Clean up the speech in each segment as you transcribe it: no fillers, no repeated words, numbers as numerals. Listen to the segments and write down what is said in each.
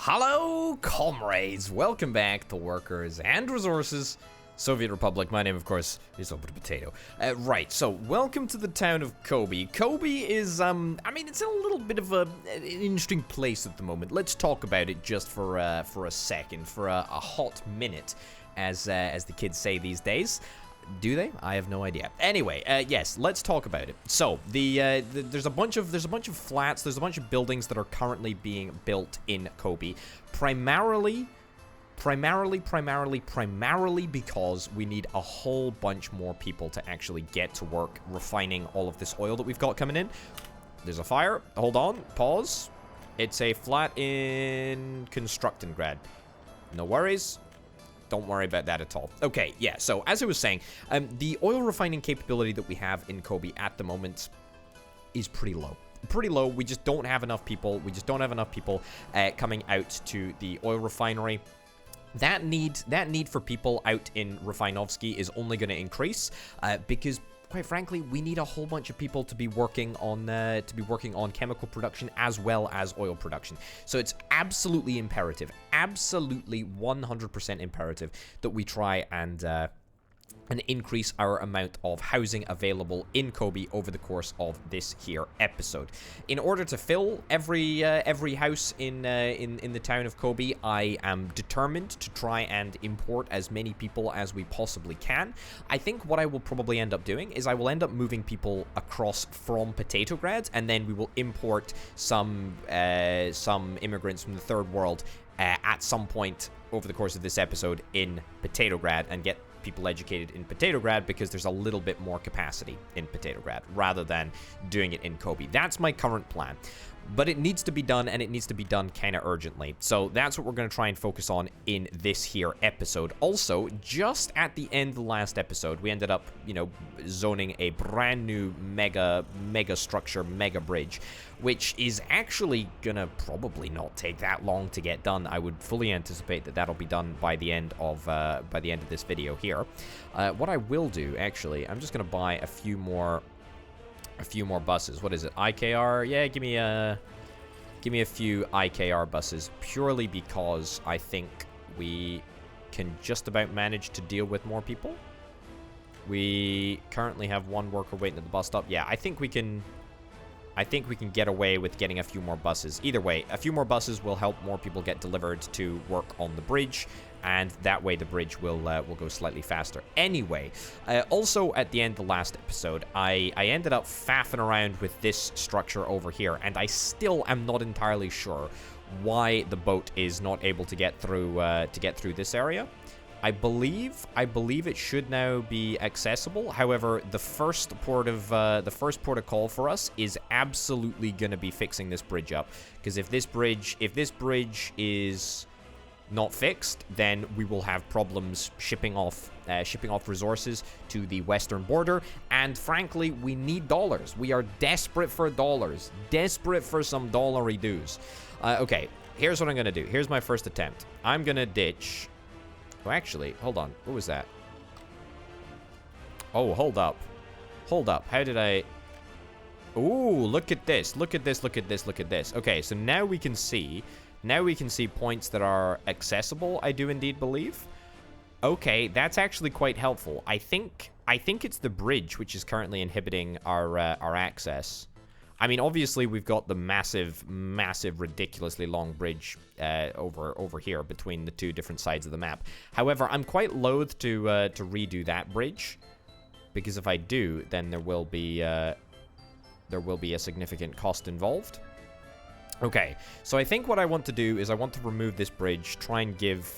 Hello, comrades! Welcome back to Workers and Resources, Soviet Republic. My name, of course, is Open Potato. Right, so welcome to the town of Kobe. Kobe is, I mean, it's in a little bit of an interesting place at the moment. Let's talk about it just for a second, for a hot minute, as the kids say these days. Do they? I have no idea. Anyway, yes, let's talk about it. So, there's a bunch of flats, there's a bunch of buildings that are currently being built in Kobe, primarily because we need a whole bunch more people to actually get to work refining all of this oil that we've got coming in. There's a fire. Hold on. Pause. It's a flat in Constructingrad. No worries. Don't worry about that at all. Okay, yeah, so as I was saying, the oil refining capability that we have in Kobe at the moment is pretty low. Pretty low. We just don't have enough people. Coming out to the oil refinery. That need for people out in Refinovsky is only going to increase because, quite frankly, we need a whole bunch of people to be working on chemical production as well as oil production. So it's absolutely imperative, absolutely 100% imperative that we try and increase our amount of housing available in Kobe over the course of this here episode. In order to fill every house in the town of Kobe, I am determined to try and import as many people as we possibly can. I think what I will probably end up doing is I will end up moving people across from Potatograd, and then we will import some immigrants from the third world at some point over the course of this episode in Potatograd and get people educated in Potatograd because there's a little bit more capacity in Potatograd rather than doing it in Kobe. That's my current plan. But it needs to be done, and it needs to be done kind of urgently. So that's what we're going to try and focus on in this here episode. Also, just at the end of the last episode, we ended up, zoning a brand new mega structure, mega bridge, which is actually going to probably not take that long to get done. I would fully anticipate that that'll be done by the end of this video here. What I will do, actually, I'm just going to buy a few more buses. What is it? IKR? Yeah, give me a few IKR buses, purely because I think we can just about manage to deal with more people. We currently have one worker waiting at the bus stop. Yeah, I think we can get away with getting a few more buses. Either way, a few more buses will help more people get delivered to work on the bridge, and that way the bridge will go slightly faster. Anyway, also at the end of the last episode, I ended up faffing around with this structure over here, and I still am not entirely sure why the boat is not able to get through this area. I believe it should now be accessible. However, the first port of call for us is absolutely going to be fixing this bridge up, because if this bridge is not fixed, then we will have problems shipping off resources to the western border, and frankly, we need dollars. We are desperate for dollars, desperate for some dollary dues. Okay, here's what I'm gonna do. Here's my first attempt. I'm gonna ditch. Oh, actually, hold on. What was that? Oh, hold up. How did I? Ooh, look at this. Look at this. Okay, so now we can see. Points that are accessible, I do indeed believe. Okay, that's actually quite helpful. I think it's the bridge which is currently inhibiting our access. I mean, obviously we've got the massive, ridiculously long bridge over here between the two different sides of the map. However, I'm quite loath to redo that bridge, because if I do, then there will be a significant cost involved. Okay, so I think what I want to do is I want to remove this bridge, try and give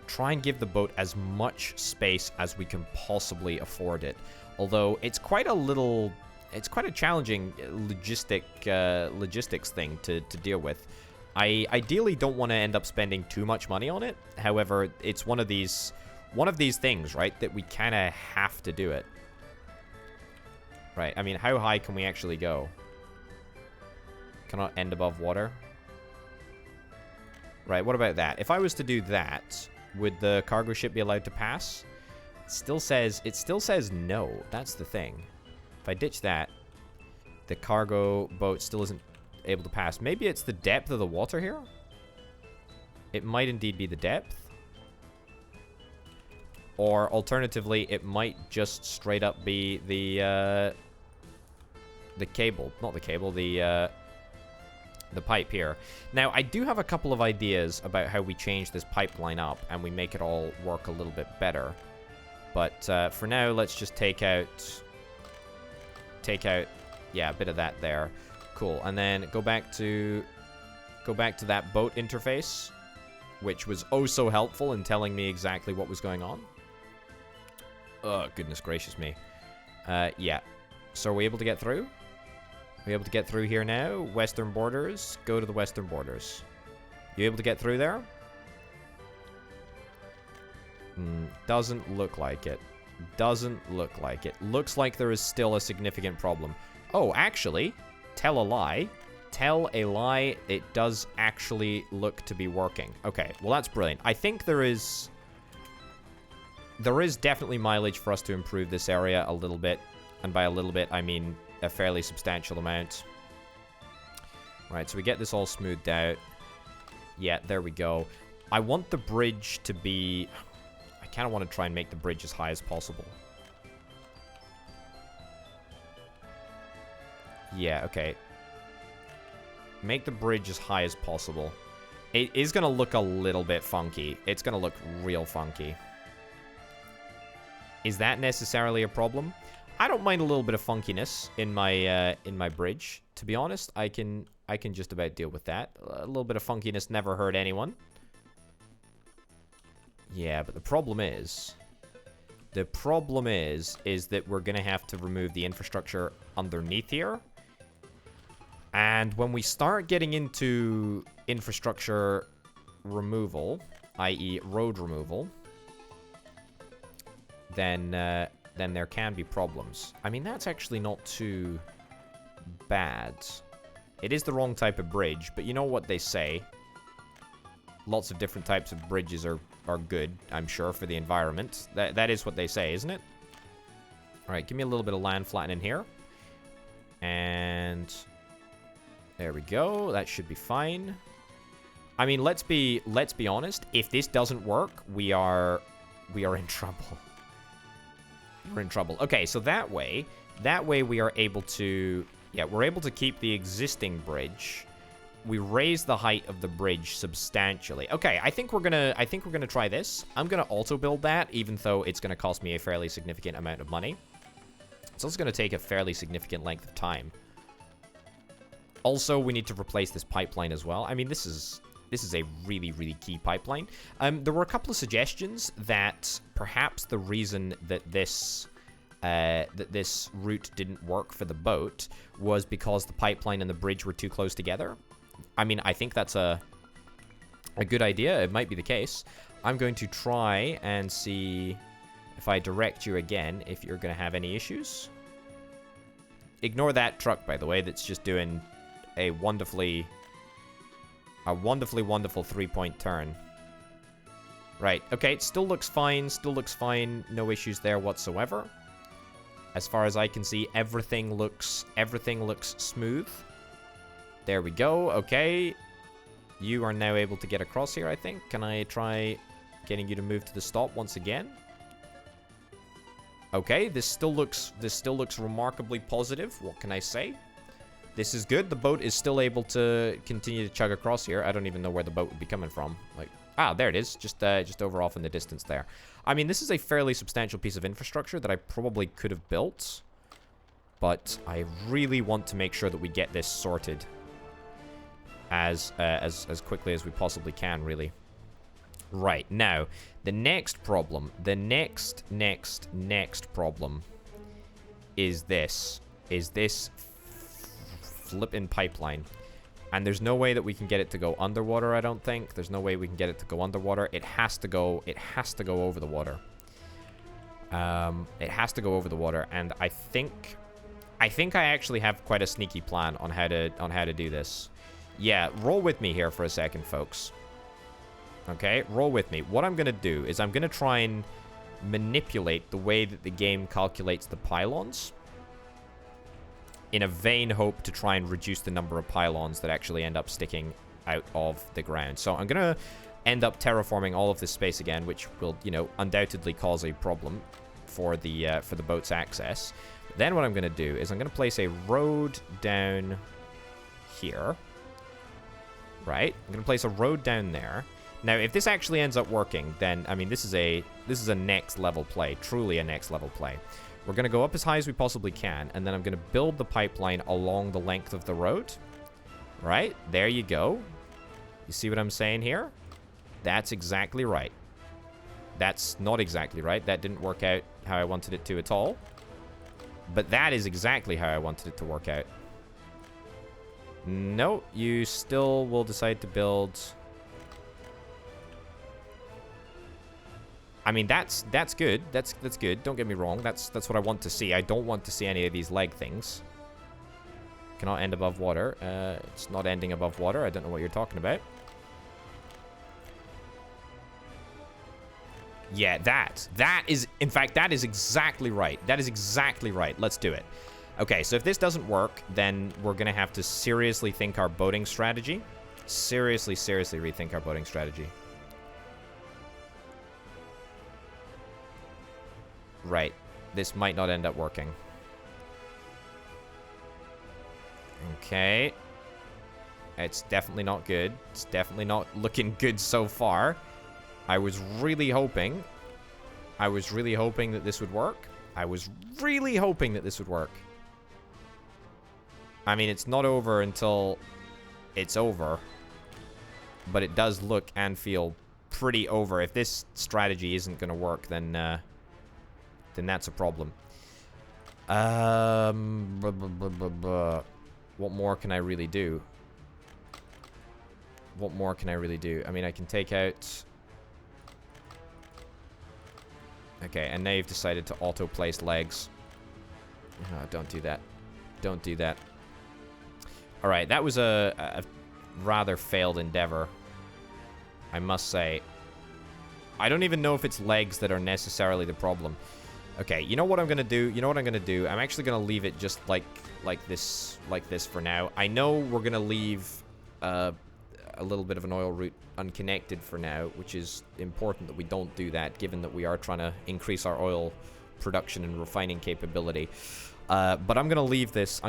the boat as much space as we can possibly afford it. Although it's quite a challenging logistics thing to deal with. I ideally don't want to end up spending too much money on it. However, it's one of these things, right, that we kind of have to do it. Right, I mean, how high can we actually go? Cannot end above water. Right, what about that? If I was to do that, would the cargo ship be allowed to pass? It still says no. That's the thing. If I ditch that, the cargo boat still isn't able to pass. Maybe it's the depth of the water here? It might indeed be the depth. Or alternatively, it might just straight up be the cable. Not the cable, the pipe here. Now, I do have a couple of ideas about how we change this pipeline up and we make it all work a little bit better. But for now, let's just take out, yeah, a bit of that there. Cool. And then go back to that boat interface, which was oh so helpful in telling me exactly what was going on. Oh, goodness gracious me. Yeah. So are we able to get through? Are we able to get through here now? Western borders. Go to the western borders. You able to get through there? Doesn't look like it. Doesn't look like it. Looks like there is still a significant problem. Oh, actually, tell a lie. Tell a lie. It does actually look to be working. Okay, well, that's brilliant. I think there is definitely mileage for us to improve this area a little bit. And by a little bit, I mean a fairly substantial amount. Right, so we get this all smoothed out. Yeah, there we go. I want the bridge to be... I kind of want to try and make the bridge as high as possible. Yeah, okay. Make the bridge as high as possible. It is going to look a little bit funky. It's going to look real funky. Is that necessarily a problem? I don't mind a little bit of funkiness in my bridge. To be honest, I can just about deal with that. A little bit of funkiness never hurt anyone. Yeah, but the problem is that we're gonna have to remove the infrastructure underneath here. And when we start getting into infrastructure removal, i.e. road removal, then there can be problems. I mean, that's actually not too bad. It is the wrong type of bridge, but you know what they say. Lots of different types of bridges are good, I'm sure, for the environment. That is what they say, isn't it? Alright, give me a little bit of land flattening here. And there we go. That should be fine. I mean, let's be honest. If this doesn't work, we are in trouble. We're in trouble. Okay, so that way we are able to, yeah, we're able to keep the existing bridge. We raise the height of the bridge substantially. Okay, I think we're gonna try this. I'm gonna auto build that, even though it's gonna cost me a fairly significant amount of money. It's also gonna take a fairly significant length of time. Also, we need to replace this pipeline as well. I mean, this is a really, really key pipeline. There were a couple of suggestions that perhaps the reason that this route didn't work for the boat was because the pipeline and the bridge were too close together. I mean, I think that's a good idea. It might be the case. I'm going to try and see if I direct you again, if you're going to have any issues. Ignore that truck, by the way, that's just doing a wonderfully wonderful three-point turn. Right, okay, it still looks fine, no issues there whatsoever. As far as I can see, everything looks smooth. There we go, okay. You are now able to get across here, I think. Can I try getting you to move to the stop once again? Okay, this still looks remarkably positive. What can I say? This is good. The boat is still able to continue to chug across here. I don't even know where the boat would be coming from. Like, ah, there it is. Just over off in the distance there. I mean, this is a fairly substantial piece of infrastructure that I probably could have built, but I really want to make sure that we get this sorted as quickly as we possibly can, really. Right, now, the next problem, the next problem is this flipping pipeline. And there's no way that we can get it to go underwater, I don't think. There's no way we can get it to go underwater. It has to go over the water. It has to go over the water, and I think I actually have quite a sneaky plan on how to do this. Yeah, roll with me here for a second, folks. Okay, roll with me. What I'm going to do is I'm going to try and manipulate the way that the game calculates the pylons in a vain hope to try and reduce the number of pylons that actually end up sticking out of the ground. So I'm going end up terraforming all of this space again, which will, you know, undoubtedly cause a problem for the boat's access. Then what I'm going to do is I'm going to place a road down here. Right? I'm going to place a road down there. Now, if this actually ends up working, then, I mean, this is a next level play. Truly a next level play. We're going to go up as high as we possibly can, and then I'm going to build the pipeline along the length of the road. Right? There you go. You see what I'm saying here? That's exactly right. That's not exactly right. That didn't work out how I wanted it to at all. But that is exactly how I wanted it to work out. No, you still will decide to build... I mean, that's good. That's good. Don't get me wrong. That's what I want to see. I don't want to see any of these leg things. Cannot end above water. It's not ending above water. I don't know what you're talking about. Yeah, that is, in fact, that is exactly right. That is exactly right. Let's do it. Okay, so if this doesn't work, then we're going to have to seriously think our boating strategy. Seriously rethink our boating strategy. Right. This might not end up working. Okay. It's definitely not good. It's definitely not looking good so far. I was really hoping that this would work. I was really hoping that this would work. I mean, it's not over until it's over. But it does look and feel pretty over. If this strategy isn't going to work, then that's a problem. What more can I really do? What more can I really do? I mean, I can take out... Okay, and now you've decided to auto-place legs. Oh, don't do that. Don't do that. Alright, that was a rather failed endeavor, I must say. I don't even know if it's legs that are necessarily the problem. Okay, you know what I'm going to do? You know what I'm going to do? I'm actually going to leave it just like this for now. I know we're going to leave a little bit of an oil route unconnected for now, which is important that we don't do that, given that we are trying to increase our oil production and refining capability. But I'm gonna leave this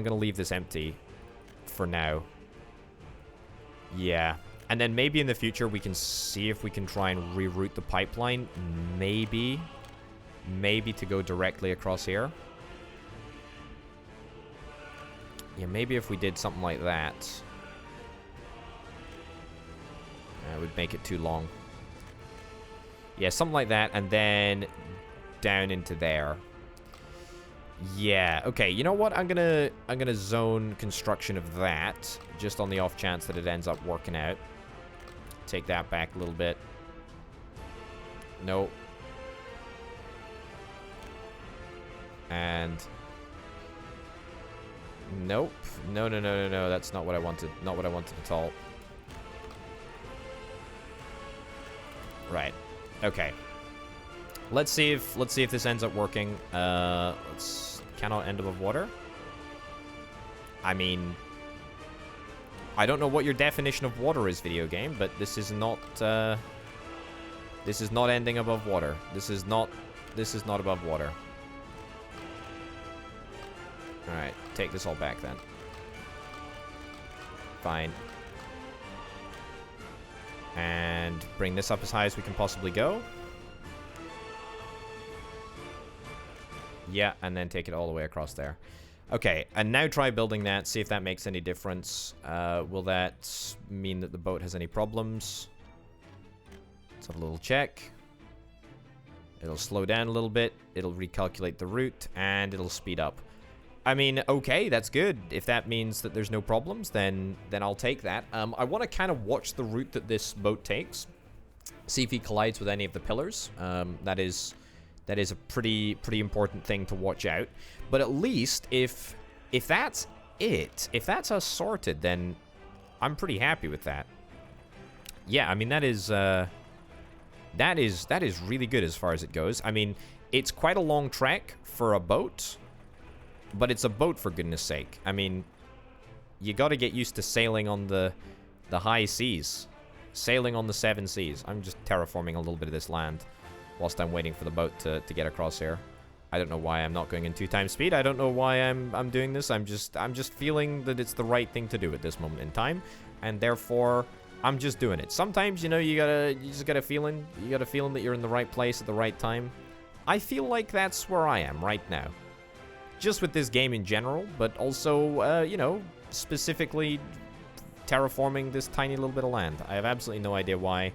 empty for now. Yeah, and then maybe in the future we can see if we can try and reroute the pipeline. Maybe to go directly across here. Yeah, maybe if we did something like that. It would make it too long. Yeah, something like that, and then down into there. Yeah, okay, you know what? I'm gonna zone construction of that, just on the off chance that it ends up working out. Take that back a little bit. Nope. And... Nope. No, that's not what I wanted. Not what I wanted at all. Right. Okay. Let's see if this ends up working. Cannot end above water. I mean, I don't know what your definition of water is, video game, but this is not ending above water. This is not above water. All right, take this all back then. Fine. And bring this up as high as we can possibly go. Yeah, and then take it all the way across there. Okay, and now try building that, see if that makes any difference. Will that mean that the boat has any problems? Let's have a little check. It'll slow down a little bit, it'll recalculate the route, and it'll speed up. I mean, okay, that's good. If that means that there's no problems, then I'll take that. I want to kind of watch the route that this boat takes. See if he collides with any of the pillars. That is a pretty important thing to watch out. But at least if that's it, if that's us sorted, then I'm pretty happy with that. Yeah, I mean that is really good as far as it goes. I mean, it's quite a long trek for a boat. But it's a boat, for goodness sake. I mean, you got to get used to sailing on the high seas. Sailing on the seven seas. I'm just terraforming a little bit of this land whilst I'm waiting for the boat to get across here. I don't know why I'm not going in 2 times speed. I don't know why I'm doing this. I'm just feeling that it's the right thing to do at this moment in time, and therefore I'm just doing it. Sometimes, you know, you just get a feeling. You got a feeling that you're in the right place at the right time. I feel like that's where I am right now. Just with this game in general, but also, you know, specifically terraforming this tiny little bit of land. I have absolutely no idea why. It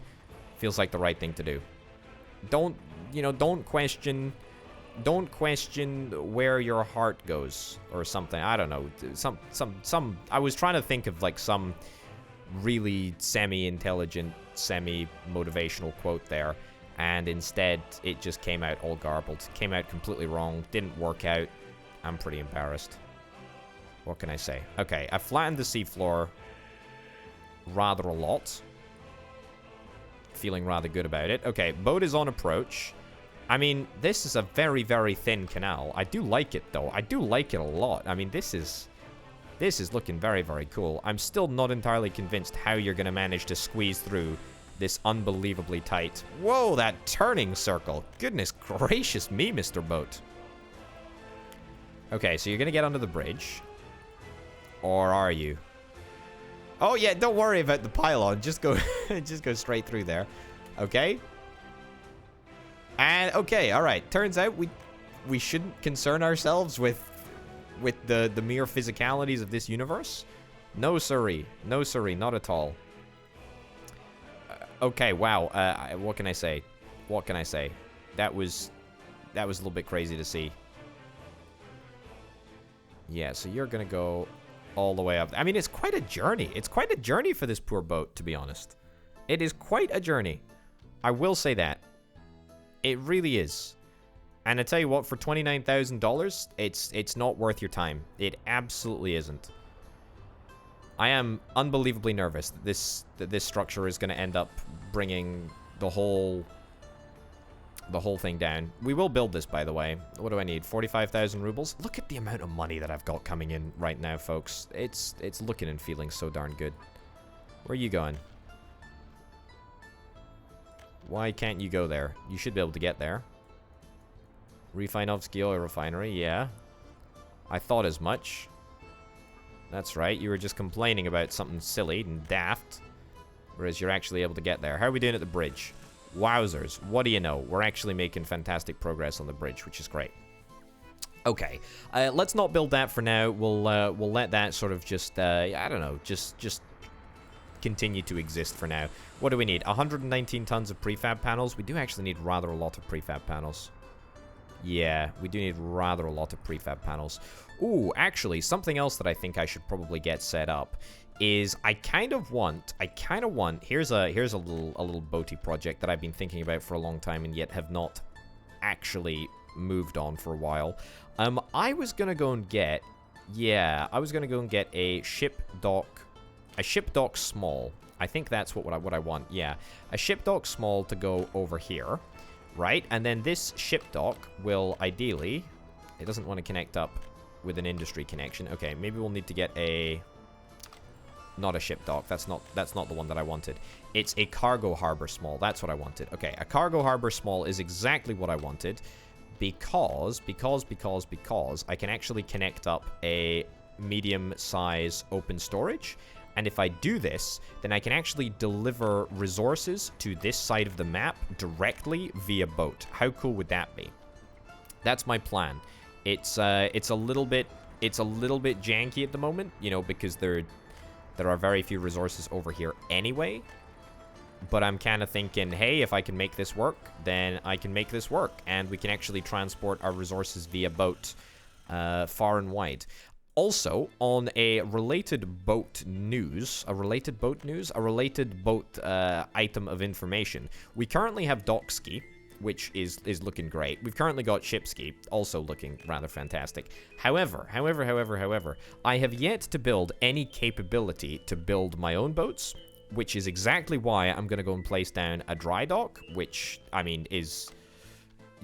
feels like the right thing to do. Don't question where your heart goes or something. I don't know. I was trying to think of like some really semi-intelligent, semi-motivational quote there, and instead it just came out all garbled. Came out completely wrong. Didn't work out. I'm pretty embarrassed. What can I say? Okay, I flattened the seafloor rather a lot. Feeling rather good about it. Okay, boat is on approach. I mean, this is a very, very thin canal. I do like it, though. I do like it a lot. I mean, this is looking very, very cool. I'm still not entirely convinced how you're going to manage to squeeze through this unbelievably tight... Whoa, that turning circle. Goodness gracious me, Mr. Boat. Okay, so you're going to get under the bridge. Or are you? Oh, yeah, don't worry about the pylon. Just go, just go straight through there. Okay. And, okay, alright. Turns out we shouldn't concern ourselves with the mere physicalities of this universe. No, sirree. No, sirree. Not at all. Okay, wow. What can I say? What can I say? That was a little bit crazy to see. Yeah, so you're gonna go all the way up. I mean, it's quite a journey. It's quite a journey for this poor boat, to be honest. It is quite a journey. I will say that. It really is. And I tell you what, for $29,000, it's not worth your time. It absolutely isn't. I am unbelievably nervous that this structure is going to end up bringing the whole thing down. We will build this, by the way. What do I need? 45,000 rubles? Look at the amount of money that I've got coming in right now, folks. It's looking and feeling so darn good. Where are you going? Why can't you go there? You should be able to get there. Refinovsky Oil Refinery, yeah. I thought as much. That's right, you were just complaining about something silly and daft. Whereas you're actually able to get there. How are we doing at the bridge? Wowzers, what do you know? We're actually making fantastic progress on the bridge, which is great. Okay, let's not build that for now. We'll let that sort of just, I don't know, just continue to exist for now. What do we need? 119 tons of prefab panels. We do actually need rather a lot of prefab panels. Yeah, we do need rather a lot of prefab panels. Ooh, actually, something else that I think I should probably get set up is I kind of want, here's a little boaty project that I've been thinking about for a long time and yet have not actually moved on for a while. I was gonna go and get, a ship dock small. I think that's what I want. Yeah, a ship dock small to go over here, right? And then this ship dock will ideally, it doesn't want to connect up with an industry connection. Okay, maybe we'll need to get not a ship dock. That's not the one that I wanted. It's a cargo harbor small. That's what I wanted. Okay, a cargo harbor small is exactly what I wanted because I can actually connect up a medium size open storage. And if I do this, then I can actually deliver resources to this side of the map directly via boat. How cool would that be? That's my plan. It's a little bit janky at the moment, you know, because there are very few resources over here anyway. But I'm kind of thinking, hey, if I can make this work, then I can make this work, and we can actually transport our resources via boat far and wide. Also, on a related boat item of information, we currently have Dockski, which is looking great. We've currently got Shipski, also looking rather fantastic. However, I have yet to build any capability to build my own boats, which is exactly why I'm going to go and place down a dry dock, which, I mean, is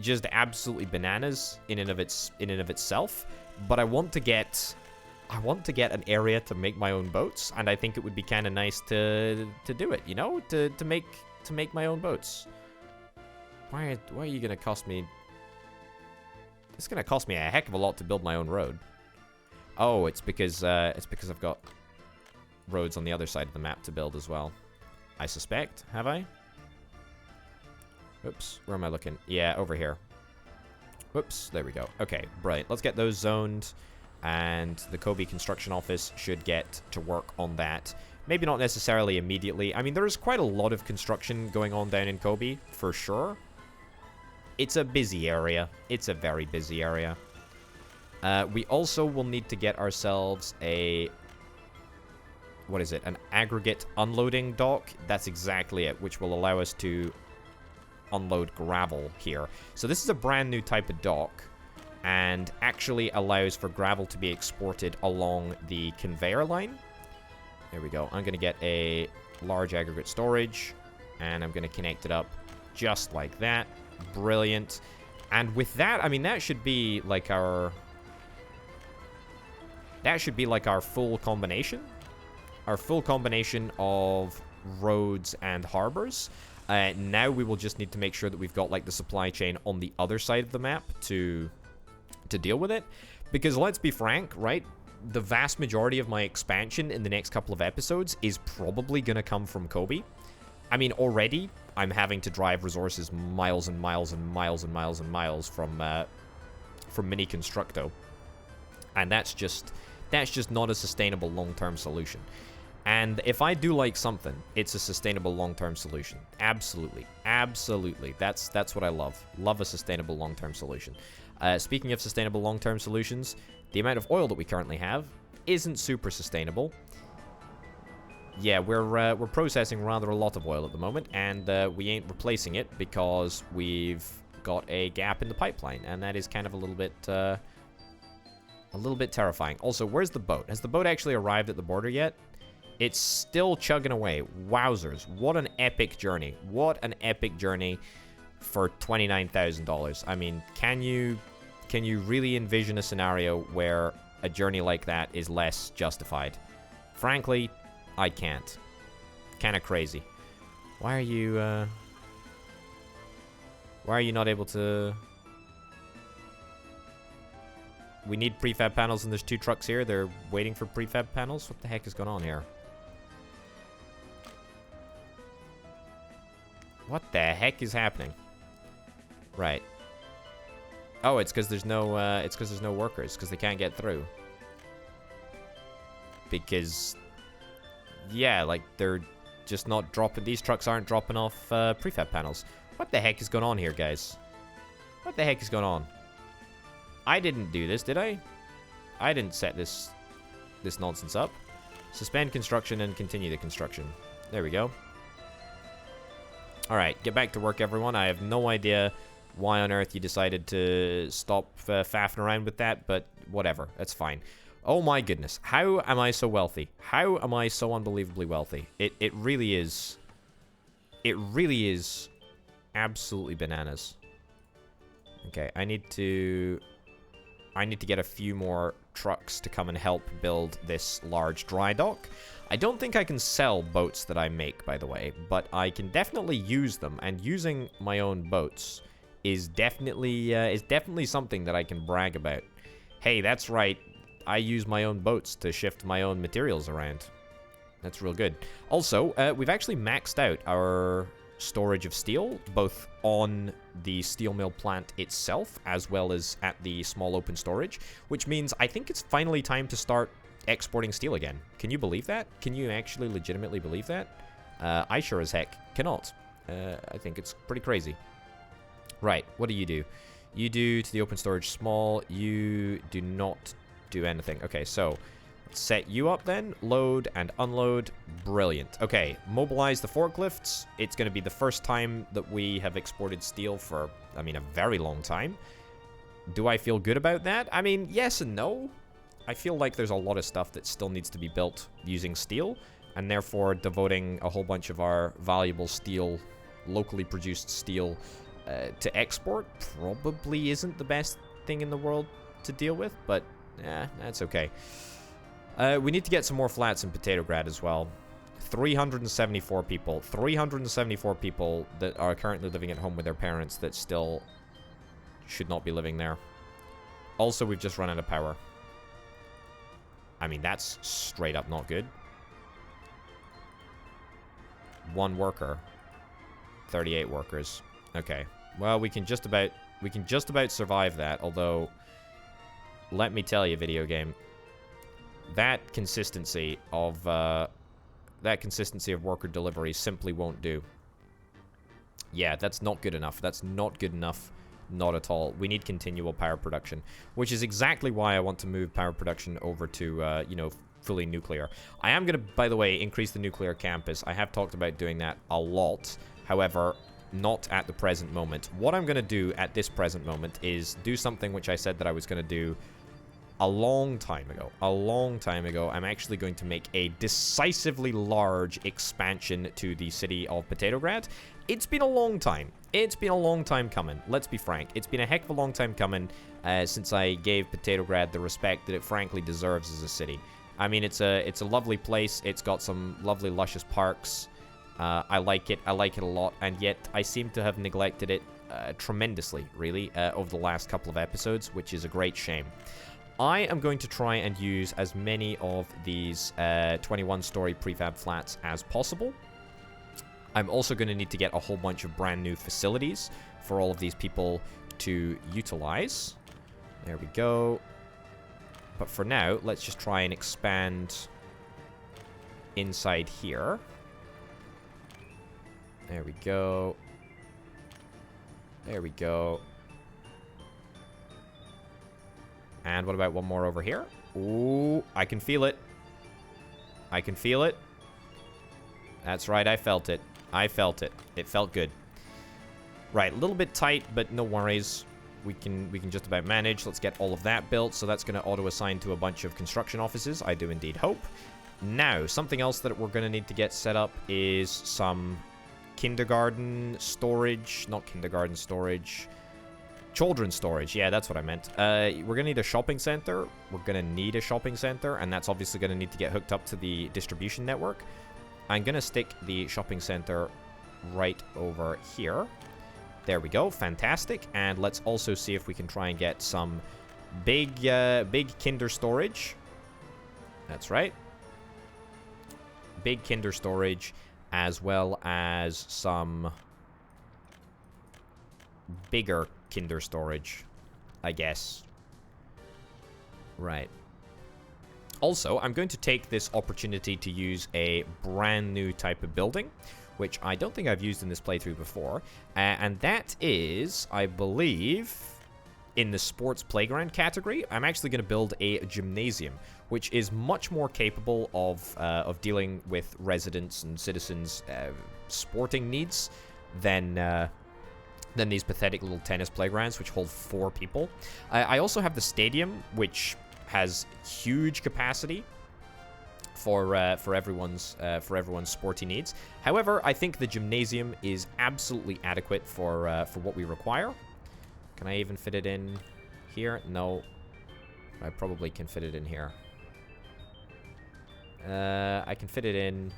just absolutely bananas in and of itself. But I want to get I want to get an area to make my own boats, and I think it would be kind of nice to do it, you know, to make my own boats. Why are you gonna cost me? It's gonna cost me a heck of a lot to build my own road. Oh, it's because I've got roads on the other side of the map to build as well. I suspect. Have I? Oops. Where am I looking? Yeah, over here. Whoops. There we go. Okay, brilliant. Let's get those zoned, and the Kobe construction office should get to work on that. Maybe not necessarily immediately. I mean, there is quite a lot of construction going on down in Kobe, for sure. It's a busy area. It's a very busy area. We also will need to get ourselves a... What is it? An aggregate unloading dock. That's exactly it, which will allow us to unload gravel here. So this is a brand new type of dock, and actually allows for gravel to be exported along the conveyor line. There we go. I'm going to get a large aggregate storage, and I'm going to connect it up just like that. Brilliant. And with that, I mean, that should be like our... That should be like our full combination. Our full combination of roads and harbors. Now we will just need to make sure that we've got like the supply chain on the other side of the map to deal with it. Because let's be frank, right? The vast majority of my expansion in the next couple of episodes is probably going to come from Kobe. I mean, already I'm having to drive resources miles and miles and miles and miles and miles from Mini Constructo. And that's just not a sustainable long-term solution. And if I do like something, it's a sustainable long-term solution. Absolutely. Absolutely. That's what I love. Love a sustainable long-term solution. Speaking of sustainable long-term solutions, the amount of oil that we currently have isn't super sustainable. Yeah, we're processing rather a lot of oil at the moment, and we ain't replacing it because we've got a gap in the pipeline, and that is kind of a little bit terrifying. Also, where's the boat? Has the boat actually arrived at the border yet? It's still chugging away. Wowzers. What an epic journey. What an epic journey for $29,000. I mean, can you really envision a scenario where a journey like that is less justified? Frankly, I can't. Kind of crazy. Why are you not able to... We need prefab panels, and there's 2 trucks here. They're waiting for prefab panels. What the heck is going on here? What the heck is happening? Right. Oh, it's because there's no workers, because they can't get through. Because, yeah, like, they're just not dropping... These trucks aren't dropping off prefab panels. What the heck is going on here, guys? What the heck is going on? I didn't do this, did I? I didn't set this nonsense up. Suspend construction and continue the construction. There we go. Alright, get back to work, everyone. I have no idea why on earth you decided to stop faffing around with that, but whatever. That's fine. Oh my goodness. How am I so wealthy? How am I so unbelievably wealthy? It really is... It really is absolutely bananas. Okay, I need to get a few more trucks to come and help build this large dry dock. I don't think I can sell boats that I make, by the way, but I can definitely use them, and using my own boats is definitely something that I can brag about. Hey, that's right. I use my own boats to shift my own materials around. That's real good. Also, we've actually maxed out our storage of steel, both on the steel mill plant itself as well as at the small open storage, which means I think it's finally time to start exporting steel again. Can you believe that? Can you actually legitimately believe that? I sure as heck cannot. I think it's pretty crazy. Right, what do? You do to the open storage small. You do not do anything. Okay, so set you up then. Load and unload. Brilliant. Okay, mobilize the forklifts. It's going to be the first time that we have exported steel for, I mean, a very long time. Do I feel good about that? I mean, yes and no. I feel like there's a lot of stuff that still needs to be built using steel, and therefore devoting a whole bunch of our valuable steel, locally produced steel, to export probably isn't the best thing in the world to deal with, but that's okay. We need to get some more flats in Potatograd as well. 374 people. 374 people that are currently living at home with their parents that still should not be living there. Also, we've just run out of power. I mean, that's straight up not good. 1 worker. 38 workers. Okay. Well, we can just about survive that, although let me tell you, video game, that consistency of worker delivery simply won't do. Yeah, that's not good enough. That's not good enough. Not at all. We need continual power production, which is exactly why I want to move power production over to, you know, fully nuclear. I am going to, by the way, increase the nuclear campus. I have talked about doing that a lot. However, not at the present moment. What I'm going to do at this present moment is do something which I said that I was going to do a long time ago. A long time ago, I'm actually going to make a decisively large expansion to the city of Potatograd. It's been a long time. It's been a long time coming. Let's be frank. It's been a heck of a long time coming since I gave Potatograd the respect that it frankly deserves as a city. I mean, it's a lovely place. It's got some lovely, luscious parks. I like it. I like it a lot. And yet, I seem to have neglected it tremendously, really, over the last couple of episodes, which is a great shame. I am going to try and use as many of these 21-story prefab flats as possible. I'm also going to need to get a whole bunch of brand new facilities for all of these people to utilize. There we go. But for now, let's just try and expand inside here. There we go. There we go. And what about one more over here? Ooh, I can feel it. I can feel it. That's right, I felt it. I felt it. It felt good. Right, a little bit tight, but no worries. We can just about manage. Let's get all of that built. So that's going to auto-assign to a bunch of construction offices. I do indeed hope. Now, something else that we're going to need to get set up is some kindergarten storage. Not kindergarten storage. Children's storage. Yeah, that's what I meant. We're going to need a shopping center. We're going to need a shopping center, and that's obviously going to need to get hooked up to the distribution network. I'm going to stick the shopping center right over here. There we go. Fantastic. And let's also see if we can try and get some big kinder storage. That's right. Big kinder storage, as well as some bigger kinder storage, I guess. Right. Also, I'm going to take this opportunity to use a brand new type of building, which I don't think I've used in this playthrough before, and that is, I believe, in the sports playground category. I'm actually going to build a gymnasium, which is much more capable of dealing with residents and citizens' sporting needs than these pathetic little tennis playgrounds, which hold 4 people. I also have the stadium, which has huge capacity for everyone's sporty needs. However, I think the gymnasium is absolutely adequate for what we require. Can I even fit it in here? No. I probably can fit it in here. I can fit it in.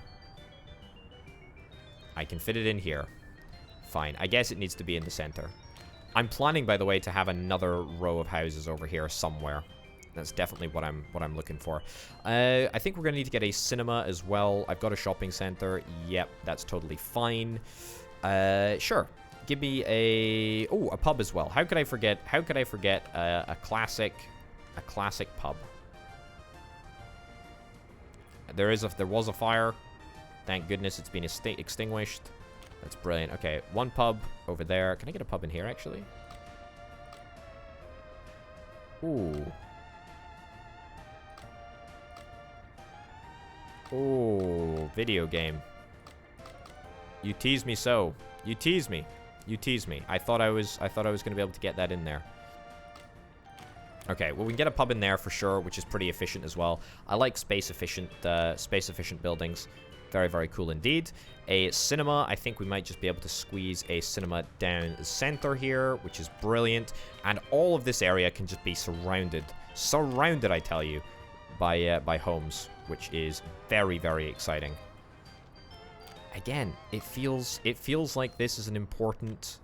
I can fit it in here. Fine. I guess it needs to be in the center. I'm planning, by the way, to have another row of houses over here somewhere. That's definitely what I'm looking for. I think we're gonna need to get a cinema as well. I've got a shopping center. Yep, that's totally fine. Sure. Give me a pub as well. How could I forget? How could I forget a classic pub? There was a fire. Thank goodness it's been extinguished. That's brilliant. Okay, one pub over there. Can I get a pub in here actually? Ooh. Oh, video game. You tease me so. You tease me. You tease me. I thought I was going to be able to get that in there. Okay, well, we can get a pub in there for sure, which is pretty efficient as well. I like space efficient buildings. Very, very cool indeed. A cinema. I think we might just be able to squeeze a cinema down the center here, which is brilliant. And all of this area can just be surrounded. Surrounded, I tell you, by homes, which is very, very exciting. Again, it feels like this is an important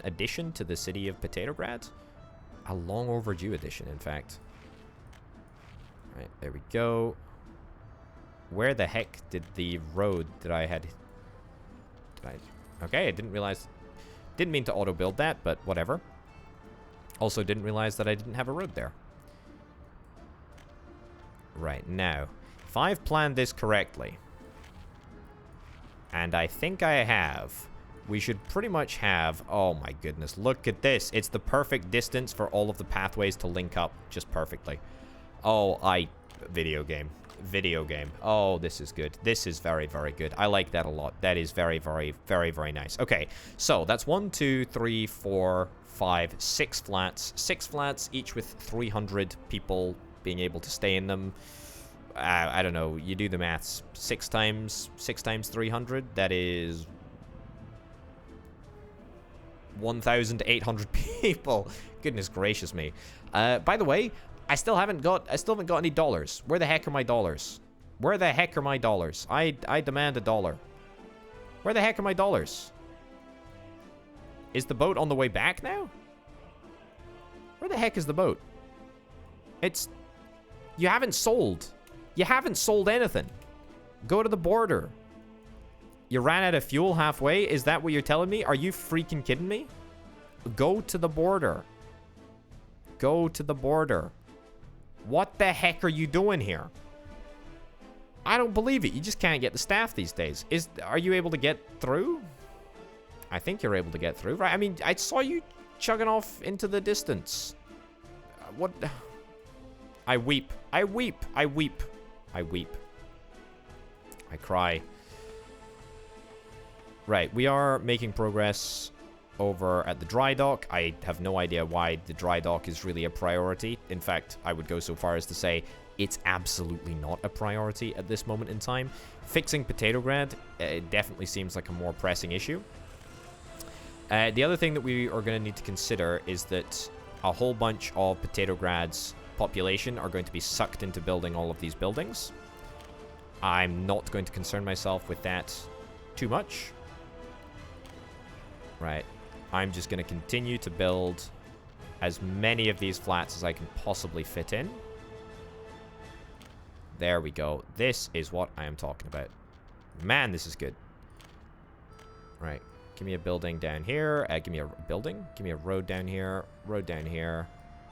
addition to the city of Potatograd. A long overdue addition, in fact. Right, there we go. Where the heck did the road that I had... Okay, I didn't realize... Didn't mean to auto-build that, but whatever. Also didn't realize that I didn't have a road there. Right, now, if I've planned this correctly, and I think I have, we should pretty much have... Oh my goodness, look at this. It's the perfect distance for all of the pathways to link up just perfectly. Oh, video game. Video game. Oh, this is good. This is very, very good. I like that a lot. That is very, very, very, very nice. Okay, so that's 1, 2, 3, 4, 5, 6 flats. 6 flats, each with 300 people being able to stay in them. I don't know. You do the maths. 6 times 300. That is 1,800 people. Goodness gracious me. By the way, I still haven't got any dollars. Where the heck are my dollars? Where the heck are my dollars? I demand a dollar. Where the heck are my dollars? Is the boat on the way back now? Where the heck is the boat? You haven't sold. You haven't sold anything. Go to the border. You ran out of fuel halfway? Is that what you're telling me? Are you freaking kidding me? Go to the border. Go to the border. What the heck are you doing here? I don't believe it. You just can't get the staff these days. Are you able to get through? I think you're able to get through, right? I mean, I saw you chugging off into the distance. What? I weep. I weep. I weep. I weep. I cry. Right, we are making progress over at the dry dock. I have no idea why the dry dock is really a priority. In fact, I would go so far as to say it's absolutely not a priority at this moment in time. Fixing Potatograd definitely seems like a more pressing issue. The other thing that we are going to need to consider is that a whole bunch of Potatograd's population are going to be sucked into building all of these buildings. I'm not going to concern myself with that too much. Right. I'm just going to continue to build as many of these flats as I can possibly fit in. There we go. This is what I am talking about. Man, this is good. Right. Give me a building down here. Give me a building. Give me a road down here. Road down here.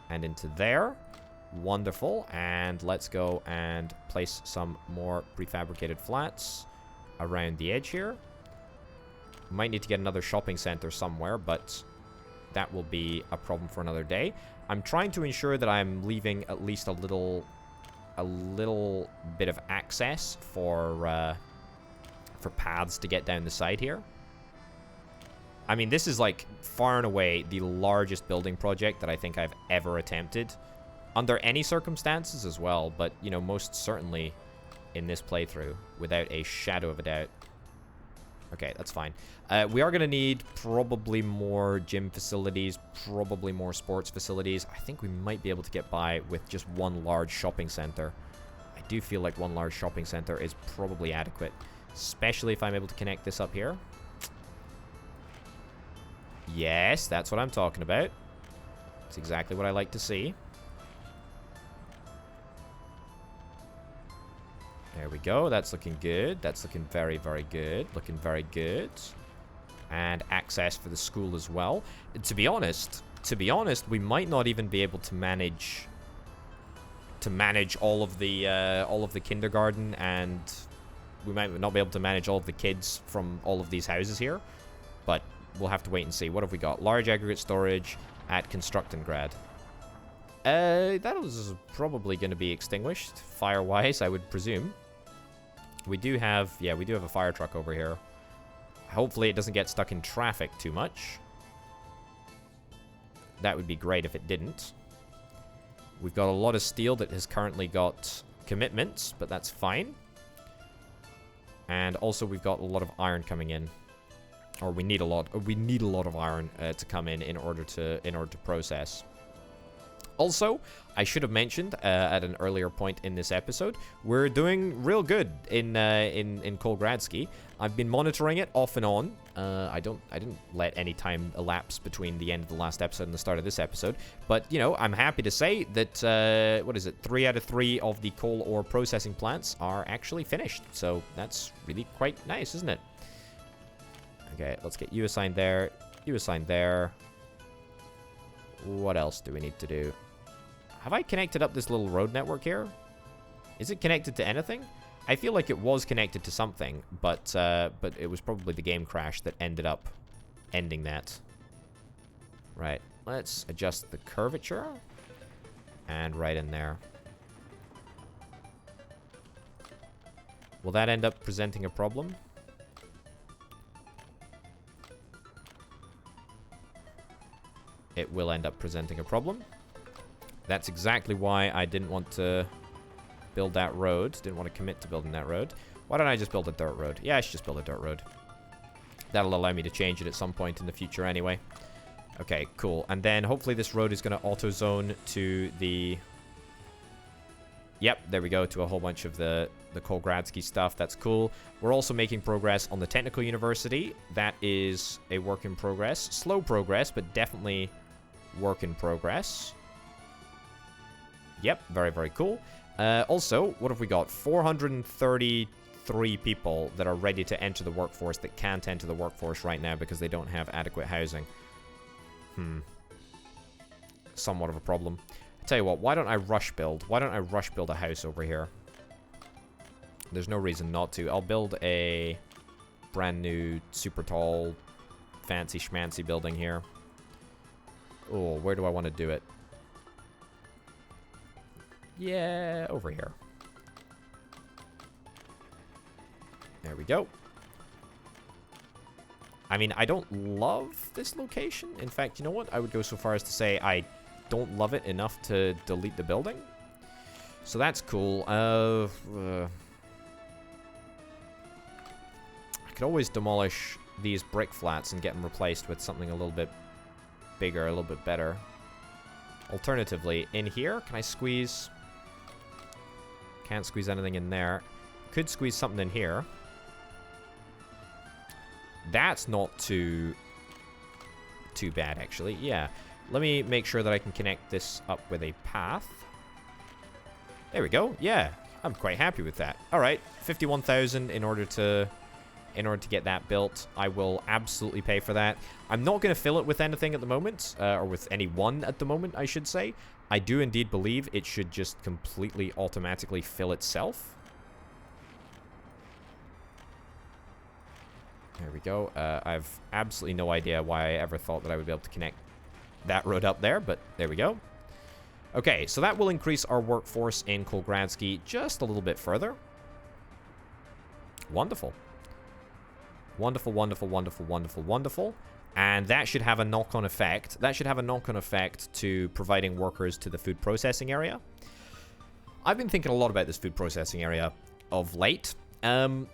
And into there. Wonderful. And let's go and place some more prefabricated flats around the edge here. Might need to get another shopping center somewhere, but that will be a problem for another day. I'm trying to ensure that I'm leaving at least a little bit of access for paths to get down the side here. I mean, this is like far and away the largest building project that I think I've ever attempted under any circumstances as well, but you know, most certainly in this playthrough without a shadow of a doubt. Okay, that's fine. We are going to need probably more gym facilities, probably more sports facilities. I think we might be able to get by with just one large shopping center. I do feel like one large shopping center is probably adequate, especially if I'm able to connect this up here. Yes, that's what I'm talking about. That's exactly what I like to see. There we go. That's looking good. That's looking very, very good. Looking very good. And access for the school as well. To be honest, we might not even be able to manage all of the kindergarten, and we might not be able to manage all of the kids from all of these houses here. But we'll have to wait and see. What have we got? Large aggregate storage at Constructengrad. That is probably going to be extinguished fire-wise, I would presume. We do have a fire truck over here. Hopefully it doesn't get stuck in traffic too much. That would be great if it didn't. We've got a lot of steel that has currently got commitments, but that's fine. And also we've got a lot of iron coming in. Or we need a lot of iron to come in order to process. Also, I should have mentioned at an earlier point in this episode, we're doing real good in Kolgradsky. I've been monitoring it off and on. I didn't let any time elapse between the end of the last episode and the start of this episode. But, you know, I'm happy to say that, 3 out of 3 of the coal ore processing plants are actually finished. So that's really quite nice, isn't it? Okay, let's get you assigned there. You assigned there. What else do we need to do? Have I connected up this little road network here? Is it connected to anything? I feel like it was connected to something, but it was probably the game crash that ended up ending that. Right, let's adjust the curvature. And right in there. Will that end up presenting a problem? It will end up presenting a problem. That's exactly why I didn't want to build that road. Didn't want to commit to building that road. Why don't I just build a dirt road? Yeah, I should just build a dirt road. That'll allow me to change it at some point in the future anyway. Okay, cool. And then hopefully this road is going to auto-zone to the... Yep, there we go, to a whole bunch of the Kolgradsky stuff. That's cool. We're also making progress on the Technical University. That is a work in progress. Slow progress, but definitely work in progress. Yep, very, very cool. Also, what have we got? 433 people that are ready to enter the workforce that can't enter the workforce right now because they don't have adequate housing. Somewhat of a problem. Tell you what, why don't I rush build? Why don't I rush build a house over here? There's no reason not to. I'll build a brand new, super tall, fancy schmancy building here. Oh, where do I want to do it? Yeah, over here. There we go. I mean, I don't love this location. In fact, you know what? I would go so far as to say I don't love it enough to delete the building. So that's cool. I could always demolish these brick flats and get them replaced with something a little bit bigger, a little bit better. Alternatively, in here, can I squeeze... Can't squeeze anything in there. Could squeeze something in here. That's not too bad, actually. Yeah. Let me make sure that I can connect this up with a path. There we go. Yeah. I'm quite happy with that. All right. 51,000 in order to get that built. I will absolutely pay for that. I'm not going to fill it with anything at the moment, or with anyone at the moment, I should say. I do indeed believe it should just completely automatically fill itself. There we go. I've absolutely no idea why I ever thought that I would be able to connect that road up there, but there we go. Okay, so that will increase our workforce in Kolgradsky just a little bit further. Wonderful. Wonderful, wonderful, wonderful, wonderful, wonderful. And that should have a knock-on effect. That should have a knock-on effect to providing workers to the food processing area. I've been thinking a lot about this food processing area of late. And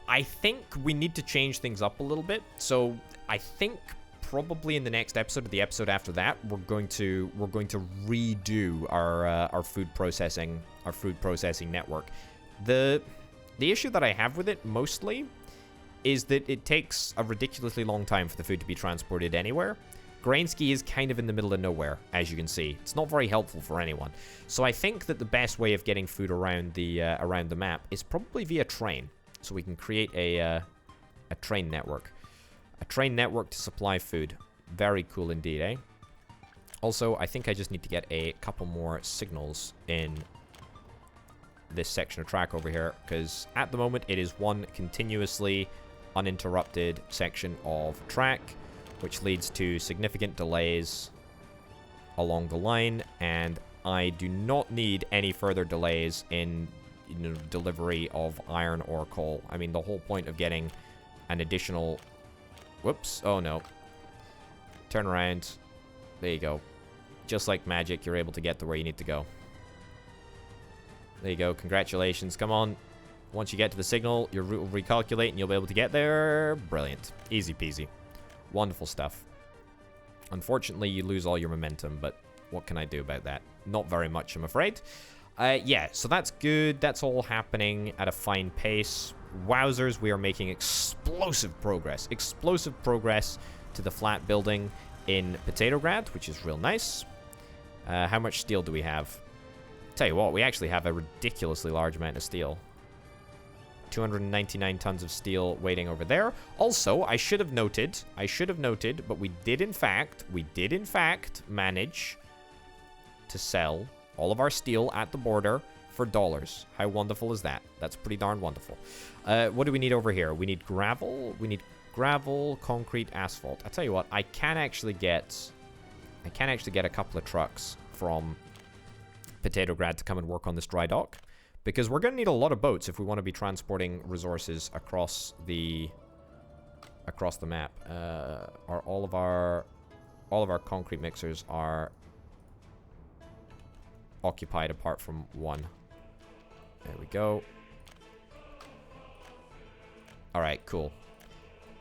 I think we need to change things up a little bit. So I think probably in the next episode or the episode after that, we're going to redo our food processing network. The issue that I have with it mostly is that it takes a ridiculously long time for the food to be transported anywhere. Grainsky is kind of in the middle of nowhere, as you can see. It's not very helpful for anyone. So I think that the best way of getting food around the map is probably via train. So we can create a train network. A train network to supply food. Very cool indeed, eh? Also, I think I just need to get a couple more signals in this section of track over here, because at the moment it is one continuously uninterrupted section of track, which leads to significant delays along the line, and I do not need any further delays in delivery of iron or coal. I mean, the whole point of getting an additional... Whoops. Oh, no. Turn around. There you go. Just like magic, you're able to get to where you need to go. There you go. Congratulations. Come on. Once you get to the signal, your route will recalculate and you'll be able to get there. Brilliant. Easy peasy. Wonderful stuff. Unfortunately, you lose all your momentum, but What can I do about that? Not very much, I'm afraid. Yeah, so that's good. That's all happening at a fine pace. Wowzers, we are making explosive progress. Explosive progress to the flat building in Potatograd, which is real nice. How much steel do we have? Tell you what, we actually have a ridiculously large amount of steel. 299 tons of steel waiting over there. Also, I should have noted, but we did in fact manage to sell all of our steel at the border for dollars. How wonderful is that? That's pretty darn wonderful. What do we need over here? We need gravel. We need gravel, concrete, asphalt. I tell you what, I can actually get a couple of trucks from Potatograd to come and work on this dry dock, because we're going to need a lot of boats if we want to be transporting resources across the map. Are all of our concrete mixers are occupied apart from one. There we go. All right, cool.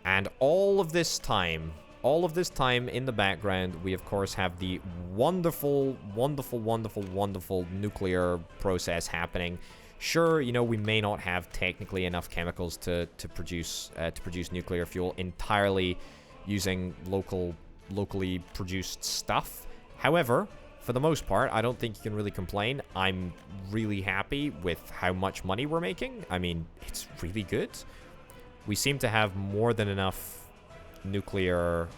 And all of this time in the background, we of course have the wonderful nuclear process happening. Sure, you know, we may not have technically enough chemicals to produce nuclear fuel entirely using locally produced stuff. However, for the most part, I don't think you can really complain. I'm really happy with how much money we're making. I mean, it's really good. We seem to have more than enough nuclear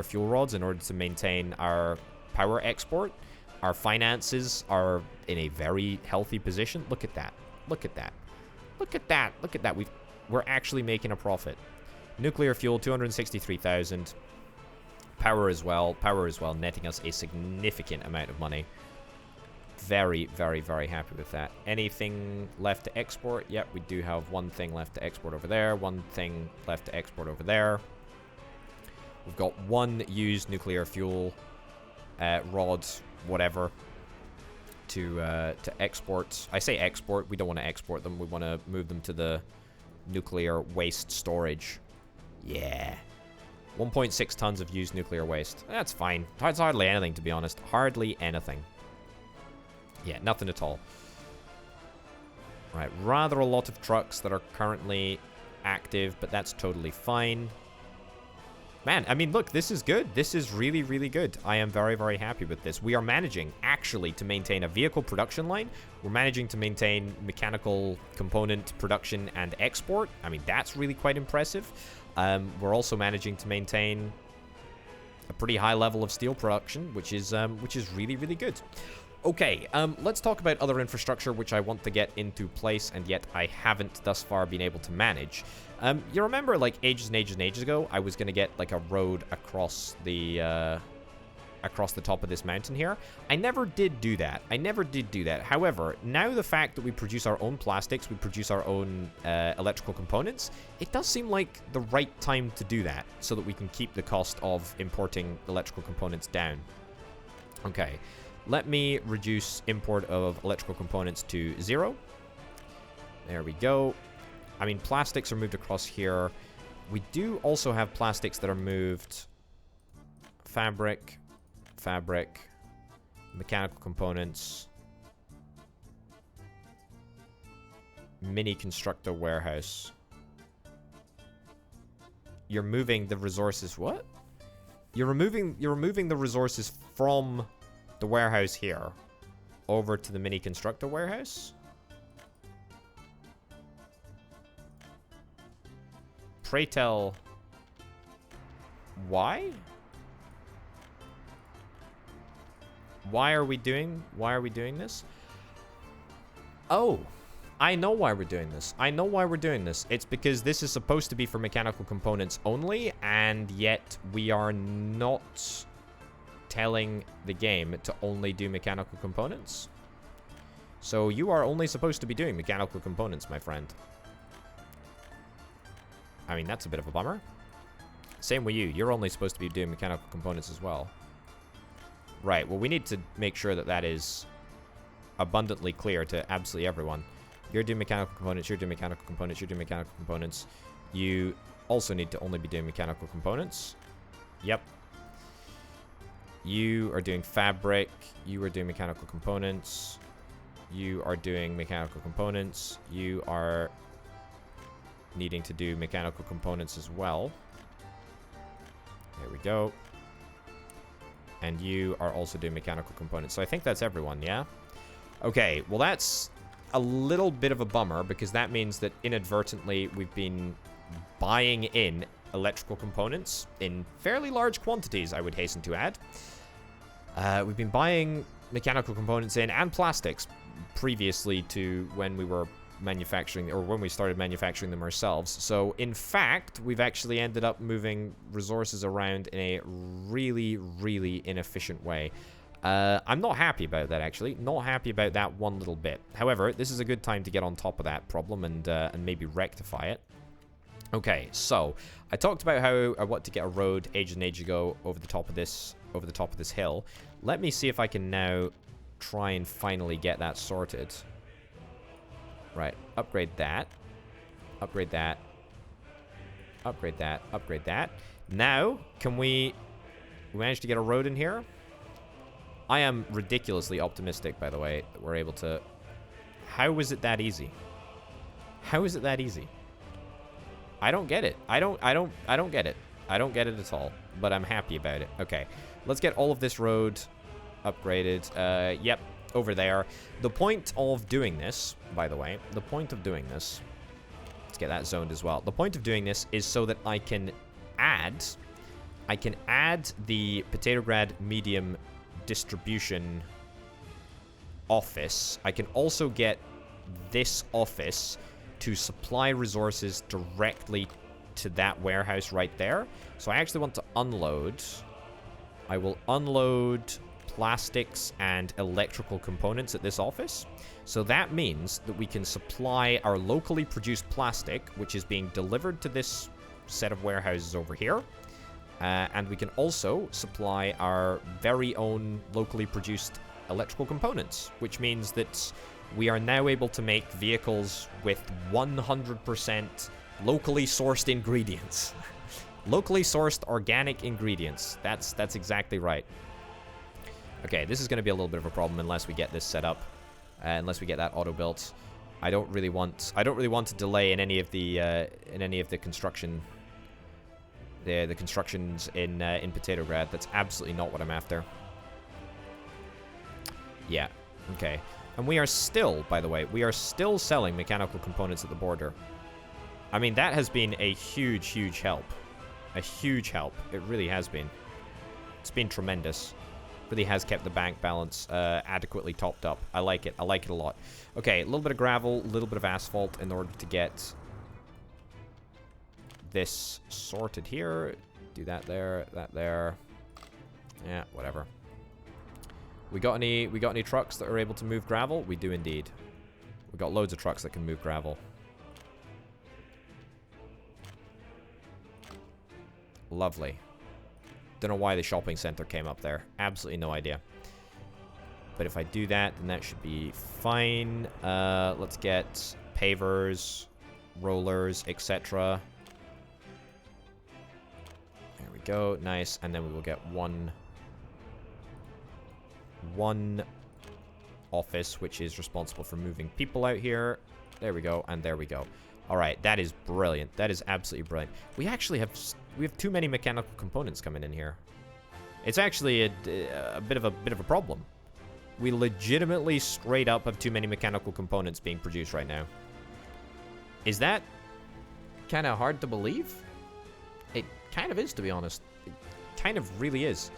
fuel rods in order to maintain our power export. Our finances are in a very healthy position. Look at that. Look at that. Look at that. Look at that. We're actually making a profit. Nuclear fuel, 263,000. Power as well, netting us a significant amount of money. Very, very, very happy with that. Anything left to export? Yep, we do have one thing left to export over there, one thing left to export over there. We've got one used nuclear fuel rod, whatever, to export. I say export, we don't want to export them, we want to move them to the nuclear waste storage. Yeah. 1.6 tons of used nuclear waste. That's fine. That's hardly anything, to be honest. Hardly anything. Yeah, nothing at all. Right, rather a lot of trucks that are currently active, but that's totally fine. Man, I mean, look, this is good. This is really, really good. I am very, very happy with this. We are managing, actually, to maintain a vehicle production line. We're managing to maintain mechanical component production and export. I mean, that's really quite impressive. We're also managing to maintain a pretty high level of steel production, which is really, really good. Okay, let's talk about other infrastructure, which I want to get into place, and yet I haven't thus far been able to manage. You remember, like, ages and ages and ages ago, I was going to get, like, a road across the top of this mountain here. I never did do that. However, now the fact that we produce our own plastics, we produce our own electrical components, it does seem like the right time to do that, so that we can keep the cost of importing electrical components down. Okay. Let me reduce import of electrical components to 0. There we go. I mean, plastics are moved across here. We do also have plastics that are moved. Fabric, mechanical components, mini constructor warehouse. You're moving the resources. What? You're removing the resources from the warehouse here over to the mini constructor warehouse. Pray tell, why? Why are we doing this? Oh, I know why we're doing this. It's because this is supposed to be for mechanical components only, and yet we are not telling the game to only do mechanical components. So you are only supposed to be doing mechanical components, my friend. I mean, that's a bit of a bummer. Same with you. You're only supposed to be doing mechanical components as well. Right, well, we need to make sure that that is abundantly clear to absolutely everyone. You're doing mechanical components, you're doing mechanical components, you're doing mechanical components. You also need to only be doing mechanical components. Yep. You are doing fabric. You are doing mechanical components. You are doing mechanical components. You are needing to do mechanical components as well. There we go. And you are also doing mechanical components. So I think that's everyone, yeah? Okay, well that's a little bit of a bummer because that means that inadvertently we've been buying in electrical components in fairly large quantities, I would hasten to add. We've been buying mechanical components in and plastics previously to when we were manufacturing, or when we started manufacturing them ourselves. So in fact, we've actually ended up moving resources around in a really, really inefficient way. I'm not happy about that, actually. Not happy about that one little bit. However, this is a good time to get on top of that problem and maybe rectify it. Okay, so I talked about how I want to get a road ages and ages ago over the top of this hill. Let me see if I can now try and finally get that sorted. Right, upgrade that. Upgrade that. Upgrade that. Upgrade that. Now, can we manage to get a road in here? I am ridiculously optimistic, by the way, that we're able to... How is it that easy? How is it that easy? I don't get it. I don't get it. I don't get it at all, but I'm happy about it. Okay, let's get all of this road upgraded. Yep, over there. The point of doing this, by the way, the point of doing this, let's get that zoned as well. The point of doing this is so that I can add the Potatograd medium distribution office. I can also get this office to supply resources directly to that warehouse right there. So I actually want to unload. I will unload plastics and electrical components at this office. So that means that we can supply our locally produced plastic, which is being delivered to this set of warehouses over here. And we can also supply our very own locally produced electrical components, which means that we are now able to make vehicles with 100% locally sourced ingredients. Locally sourced organic ingredients. That's exactly right. Okay, this is going to be a little bit of a problem unless we get this set up, unless we get that auto built. I don't really want to delay in any of the construction. The constructions in Potatograd. That's absolutely not what I'm after. Yeah. Okay. And we are still, by the way, we are still selling mechanical components at the border. I mean, that has been a huge, huge help. A huge help. It really has been. It's been tremendous. Really has kept the bank balance adequately topped up. I like it. I like it a lot. Okay, a little bit of gravel, a little bit of asphalt in order to get this sorted here. Do that there, that there. Yeah, whatever. We got any trucks that are able to move gravel? We do indeed. We got loads of trucks that can move gravel. Lovely. Don't know why the shopping center came up there. Absolutely no idea. But if I do that, then that should be fine. Let's get pavers, rollers, etc. There we go. Nice. And then we will get one office, which is responsible for moving people out here. There we go. And there we go. All right. That is brilliant. That is absolutely brilliant. We actually have too many mechanical components coming in here. It's actually a bit of a problem. We legitimately straight up have too many mechanical components being produced right now. Is that kind of hard to believe? It kind of is, to be honest. It kind of really is.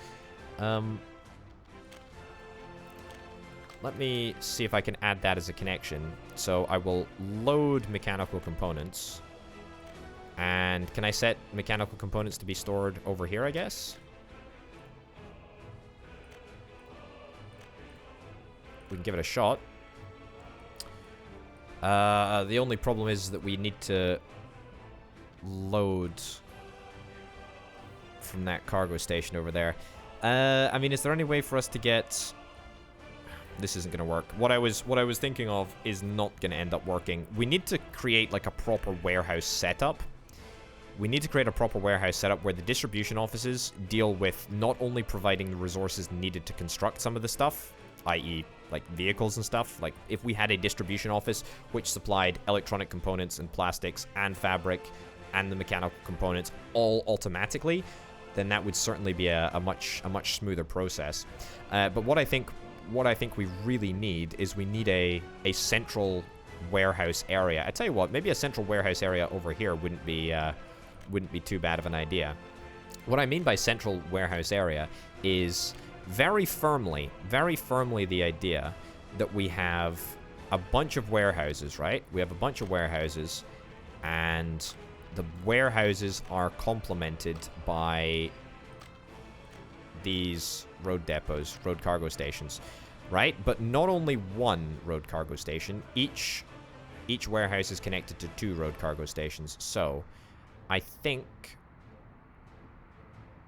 Let me see if I can add that as a connection. So I will load mechanical components. And can I set mechanical components to be stored over here, I guess? We can give it a shot. The only problem is that we need to load from that cargo station over there. I mean, is there any way for us to get... This isn't going to work. What I was thinking of is not going to end up working. We need to create like a proper warehouse setup We need to create a proper warehouse setup where the distribution offices deal with not only providing the resources needed to construct some of the stuff, i.e. like vehicles and stuff. Like if we had a distribution office which supplied electronic components and plastics and fabric and the mechanical components all automatically, then that would certainly be a much smoother process. But what I think we really need is we need a central warehouse area. I tell you what, maybe a central warehouse area over here wouldn't be too bad of an idea. What I mean by central warehouse area is very firmly the idea that we have a bunch of warehouses, right? We have a bunch of warehouses, and the warehouses are complemented by these road depots, road cargo stations, right? But not only one road cargo station. Each warehouse is connected to 2 road cargo stations. So I think,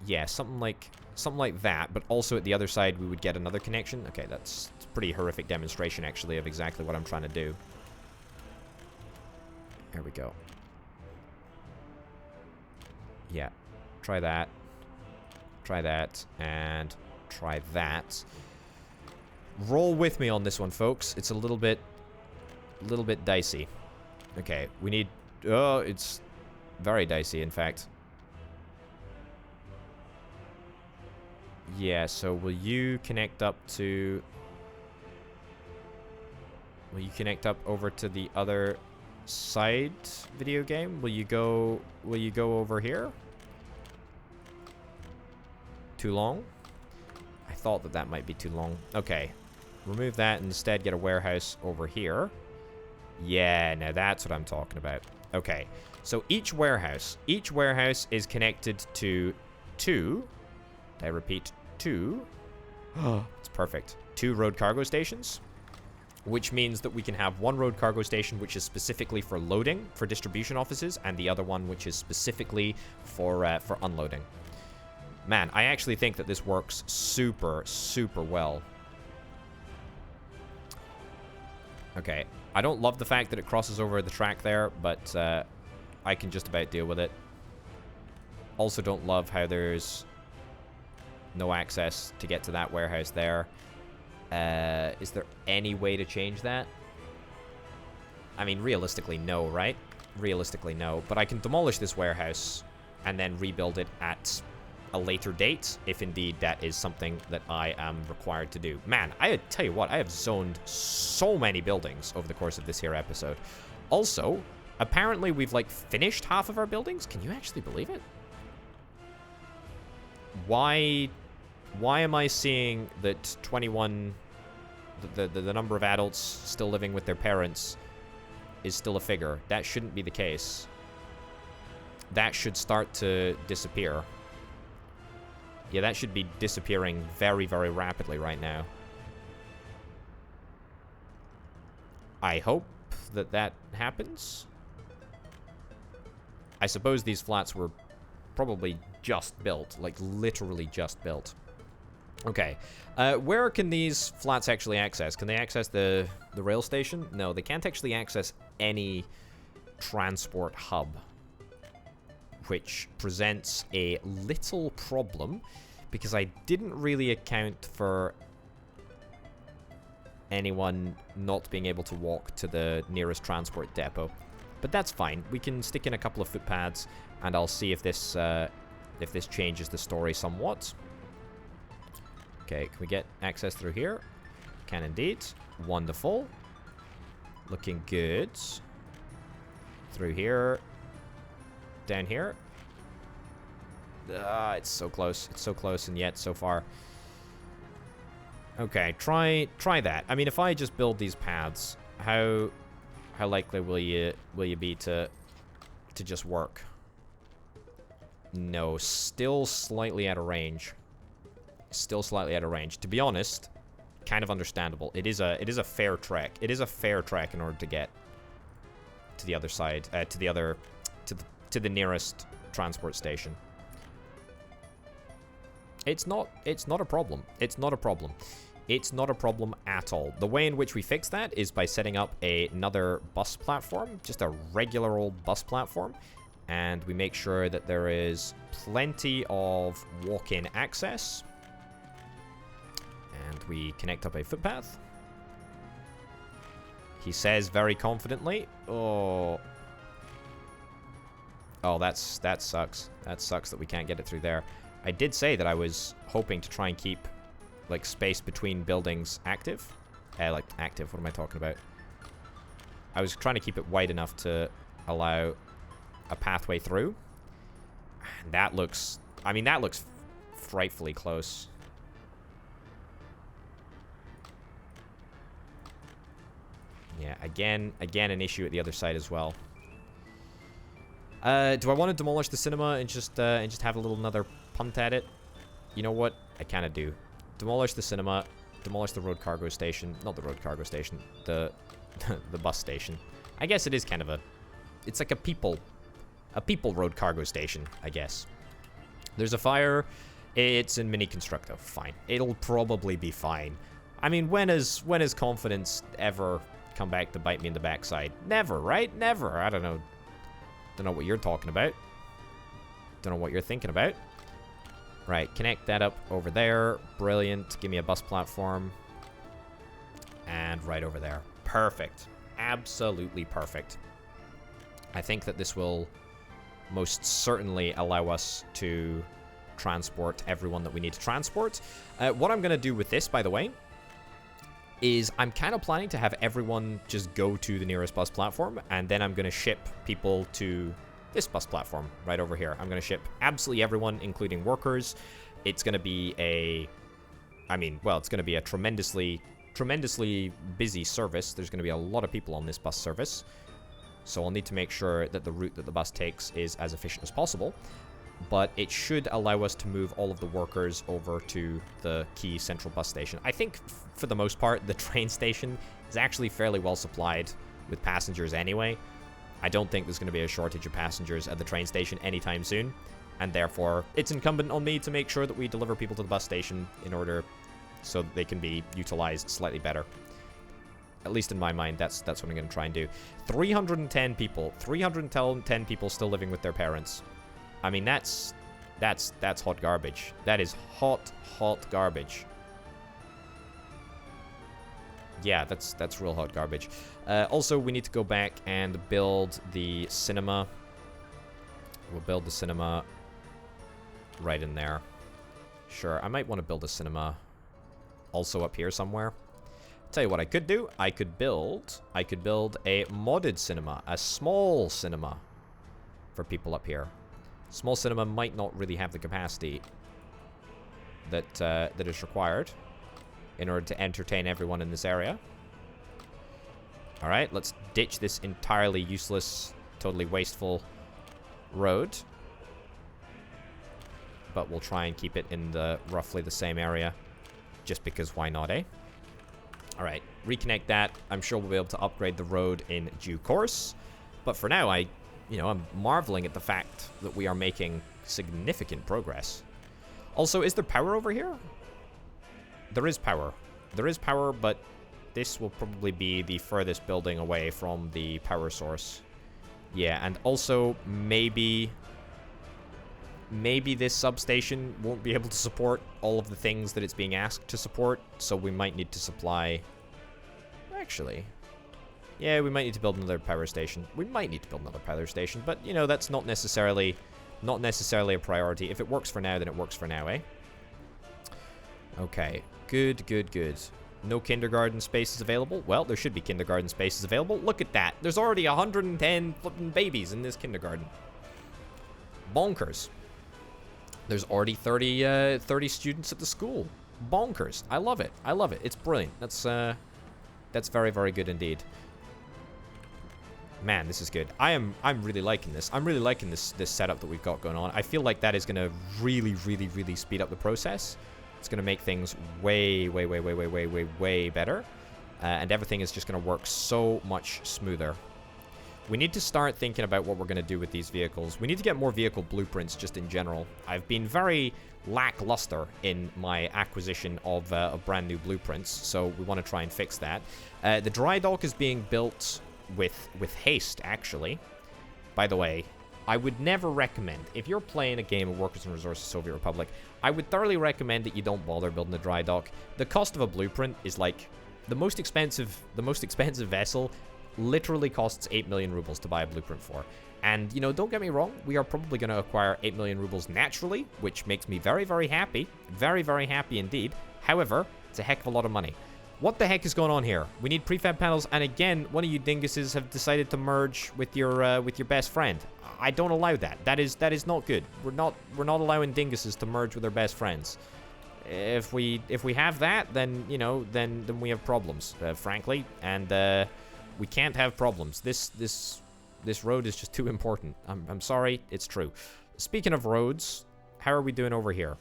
yeah, something like that, but also at the other side we would get another connection. Okay, that's a pretty horrific demonstration actually of exactly what I'm trying to do. There we go. Yeah, try that, and try that. Roll with me on this one, folks. It's a little bit dicey. Okay, we need, oh, it's very dicey, in fact. Yeah, so will you connect up over to the other side, video game? Will you go over here? Too long? I thought that might be too long. Okay. Remove that and instead get a warehouse over here. Yeah, now that's what I'm talking about. Okay. So each warehouse is connected to 2. I repeat, 2. It's perfect. 2 road cargo stations, which means that we can have one road cargo station which is specifically for loading for distribution offices, and the other one which is specifically for unloading. Man, I actually think that this works super well. Okay, I don't love the fact that it crosses over the track there, but I can just about deal with it. Also don't love how there's no access to get to that warehouse there. Is there any way to change that? I mean, realistically, no, right? Realistically, no. But I can demolish this warehouse and then rebuild it at a later date, if indeed that is something that I am required to do. Man, I tell you what, I have zoned so many buildings over the course of this here episode. Also, apparently we've, like, finished half of our buildings. Can you actually believe it? Why am I seeing that 21, the number of adults still living with their parents is still a figure? That shouldn't be the case. That should start to disappear. Yeah, that should be disappearing very rapidly right now. I hope that happens. I suppose these flats were probably just built, like literally just built. Okay, where can these flats actually access? Can they access the rail station? No, they can't actually access any transport hub, which presents a little problem because I didn't really account for anyone not being able to walk to the nearest transport depot. But that's fine. We can stick in a couple of footpads, and I'll see if this changes the story somewhat. Okay, can we get access through here? Can indeed. Wonderful. Looking good. Through here. Down here. It's so close. It's so close, and yet so far. Okay, try that. I mean, if I just build these paths, how likely will you be to just work? No, still slightly out of range. Still slightly out of range. To be honest, kind of understandable. It is a fair trek. It is a fair trek in order to get to the other side, to the nearest transport station. It's not a problem. It's not a problem. It's not a problem at all. The way in which we fix that is by setting up another bus platform, just a regular old bus platform, And we make sure that there is plenty of walk-in access. And we connect up a footpath. He says very confidently. Oh, that sucks. That sucks that we can't get it through there. I did say that I was hoping to try and keep, like, space between buildings active. Like, active, what am I talking about? I was trying to keep it wide enough to allow a pathway through. And that looks... I mean, that looks frightfully close. Yeah, again, an issue at the other side as well. Do I want to demolish the cinema and just have a little another punt at it? You know what? I kind of do. Demolish the cinema. Demolish the road cargo station. Not the road cargo station. The the bus station. I guess it is kind of a... It's like a people road cargo station, I guess. There's a fire. It's in mini constructo. Fine. It'll probably be fine. I mean, when has confidence ever come back to bite me in the backside? Never, right? Never. I don't know. Don't know what you're talking about. Don't know what you're thinking about. Right, connect that up over there. Brilliant. Give me a bus platform. And right over there. Perfect. Absolutely perfect. I think that this will most certainly allow us to transport everyone that we need to transport. What I'm going to do with this, by the way, is I'm kind of planning to have everyone just go to the nearest bus platform, and then I'm going to ship people to this bus platform right over here. I'm going to ship absolutely everyone, including workers. It's going to be a... I mean, well, it's going to be a tremendously busy service. There's going to be a lot of people on this bus service. So I'll need to make sure that the route that the bus takes is as efficient as possible. But it should allow us to move all of the workers over to the key central bus station. I think, for the most part, the train station is actually fairly well supplied with passengers anyway. I don't think there's going to be a shortage of passengers at the train station anytime soon. And therefore, it's incumbent on me to make sure that we deliver people to the bus station in order so that they can be utilized slightly better. At least in my mind, that's what I'm going to try and do. 310 people. 310 people still living with their parents. I mean, that's hot garbage. That is hot garbage. Yeah, that's real hot garbage. Also, we need to go back and build the cinema. We'll build the cinema right in there. Sure, I might want to build a cinema also up here somewhere. Tell you what I could do. I could build a modded cinema, a small cinema for people up here. Small cinema might not really have the capacity that is required in order to entertain everyone in this area. All right, let's ditch this entirely useless, totally wasteful road. But we'll try and keep it in the roughly the same area, just because why not, eh? All right, reconnect that. I'm sure we'll be able to upgrade the road in due course. But for now, I'm marveling at the fact that we are making significant progress. Also, is there power over here? There is power. There is power, but this will probably be the furthest building away from the power source. Yeah, and also maybe this substation won't be able to support all of the things that it's being asked to support, so we might need to supply... Actually... Yeah, we might need to build another power station. We might need to build another power station, but, you know, that's not necessarily a priority. If it works for now, then it works for now, eh? Okay. Good. No kindergarten spaces available? Well, there should be kindergarten spaces available. Look at that. There's already 110 flipping babies in this kindergarten. Bonkers. There's already 30 students at the school. Bonkers. I love it. It's brilliant. That's very, very good indeed. Man, this is good. I'm really liking this. I'm really liking this setup that we've got going on. I feel like that is going to really, really, really speed up the process. It's going to make things way better. And everything is just going to work so much smoother. We need to start thinking about what we're going to do with these vehicles. We need to get more vehicle blueprints just in general. I've been very lackluster in my acquisition of brand new blueprints, so we want to try and fix that. The dry dock is being built with haste, actually. By the way, I would never recommend, if you're playing a game of Workers and Resources Soviet Republic, I would thoroughly recommend that you don't bother building a dry dock. The cost of a blueprint is like the most expensive vessel literally costs 8 million rubles to buy a blueprint for. And, you know, don't get me wrong, we are probably going to acquire 8 million rubles naturally, which makes me very, very happy. Very, very happy indeed. However, it's a heck of a lot of money. What the heck is going on here? We need prefab panels, and again, one of you dinguses have decided to merge with your best friend. I don't allow that. That is not good. We're not allowing dinguses to merge with their best friends. If we have that, then you know, then we have problems, frankly, and we can't have problems. This road is just too important. I'm sorry, it's true. Speaking of roads, how are we doing over here?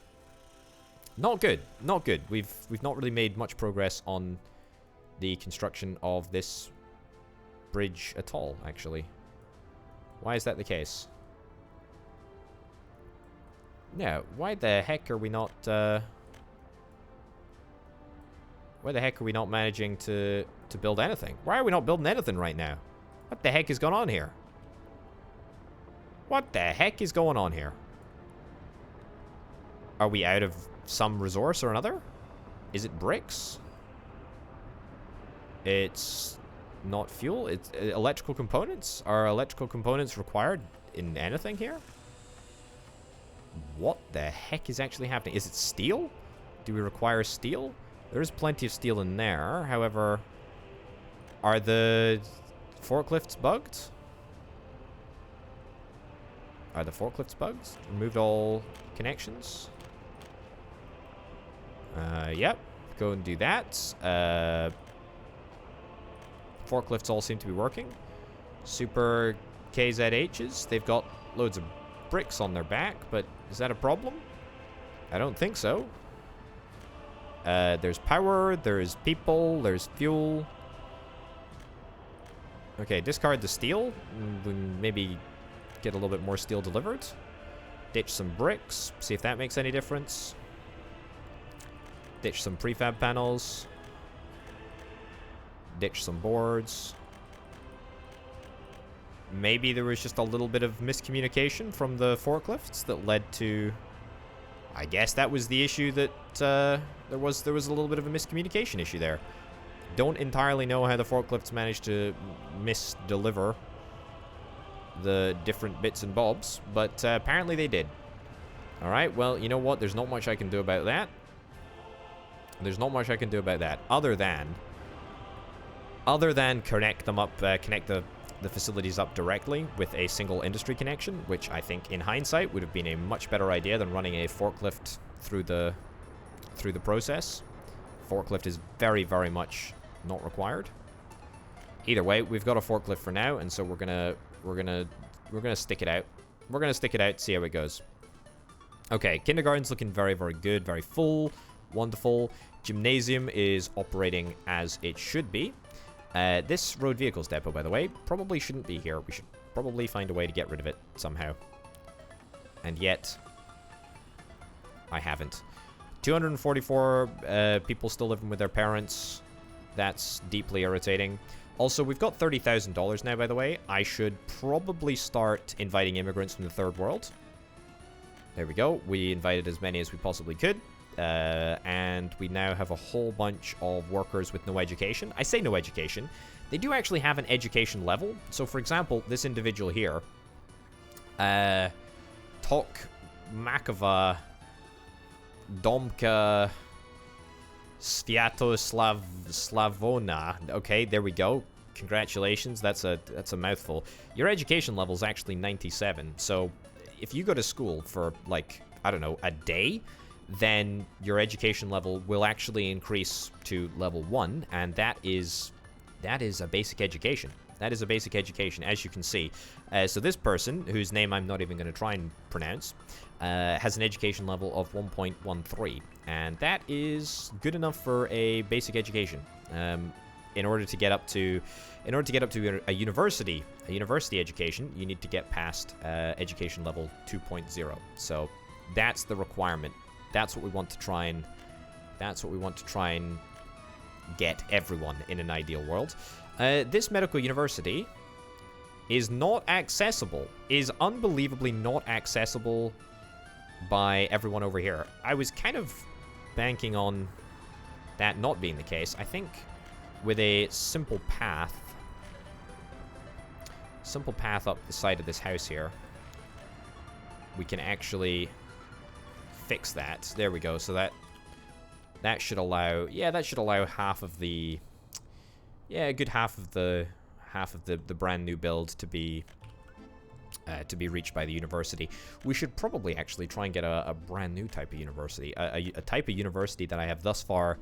Not good. Not good. We've not really made much progress on the construction of this bridge at all, actually. Why is that the case? Yeah, why the heck are we not managing to build anything? Why are we not building anything right now? What the heck is going on here? What the heck is going on here? Are we out of some resource or another? Is it bricks? It's not fuel. It's electrical components. Are electrical components required in anything here? What the heck is actually happening? Is it steel? Do we require steel? There is plenty of steel in there. However, are the forklifts bugged? Are the forklifts bugged? Removed all connections? Yep. Go and do that. Forklifts all seem to be working. Super KZHs. They've got loads of bricks on their back, but is that a problem? I don't think so. There's power, there's people, there's fuel. Okay, discard the steel. Maybe get a little bit more steel delivered. Ditch some bricks. See if that makes any difference. Ditch some prefab panels. Ditch some boards. Maybe there was just a little bit of miscommunication from the forklifts that led to... I guess that was the issue that there was a little bit of a miscommunication issue there. Don't entirely know how the forklifts managed to misdeliver the different bits and bobs, but apparently they did. Alright, well, you know what? There's not much I can do about that. There's not much I can do about that, other than connect them up, connect the facilities up directly with a single industry connection, which I think in hindsight would have been a much better idea than running a forklift through the process. Forklift is very, very much not required. Either way, we've got a forklift for now, and so we're gonna stick it out. We're gonna stick it out, see how it goes. Okay, kindergarten's looking very, very good, very full, wonderful. Gymnasium is operating as it should be. This road vehicles depot, by the way, probably shouldn't be here. We should probably find a way to get rid of it somehow. And yet, I haven't. 244 people still living with their parents. That's deeply irritating. Also, we've got $30,000 now, by the way. I should probably start inviting immigrants from the third world. There we go. We invited as many as we possibly could. And we now have a whole bunch of workers with no education. I say no education. They do actually have an education level. So, for example, this individual here, Tok Makova Domka Slavona. Okay, there we go. Congratulations. That's a mouthful. Your education level is actually 97. So, if you go to school for, like, I don't know, a day, then your education level will actually increase to level 1, and that is a basic education. That is a basic education, as you can see. So this person, whose name I'm not even going to try and pronounce, has an education level of 1.13, and that is good enough for a basic education. In order to get up to a university education, you need to get past education level 2.0. So that's the requirement. That's what we want to try and get everyone in an ideal world. This medical university is not accessible. Is unbelievably not accessible by everyone over here. I was kind of banking on that not being the case. I think with a simple path up the side of this house here, we can actually fix that. There we go. So that should allow, yeah, that should allow half of the, yeah, a good half of the brand new build to be reached by the university. We should probably actually try and get a brand new type of university, a type of university that I have thus far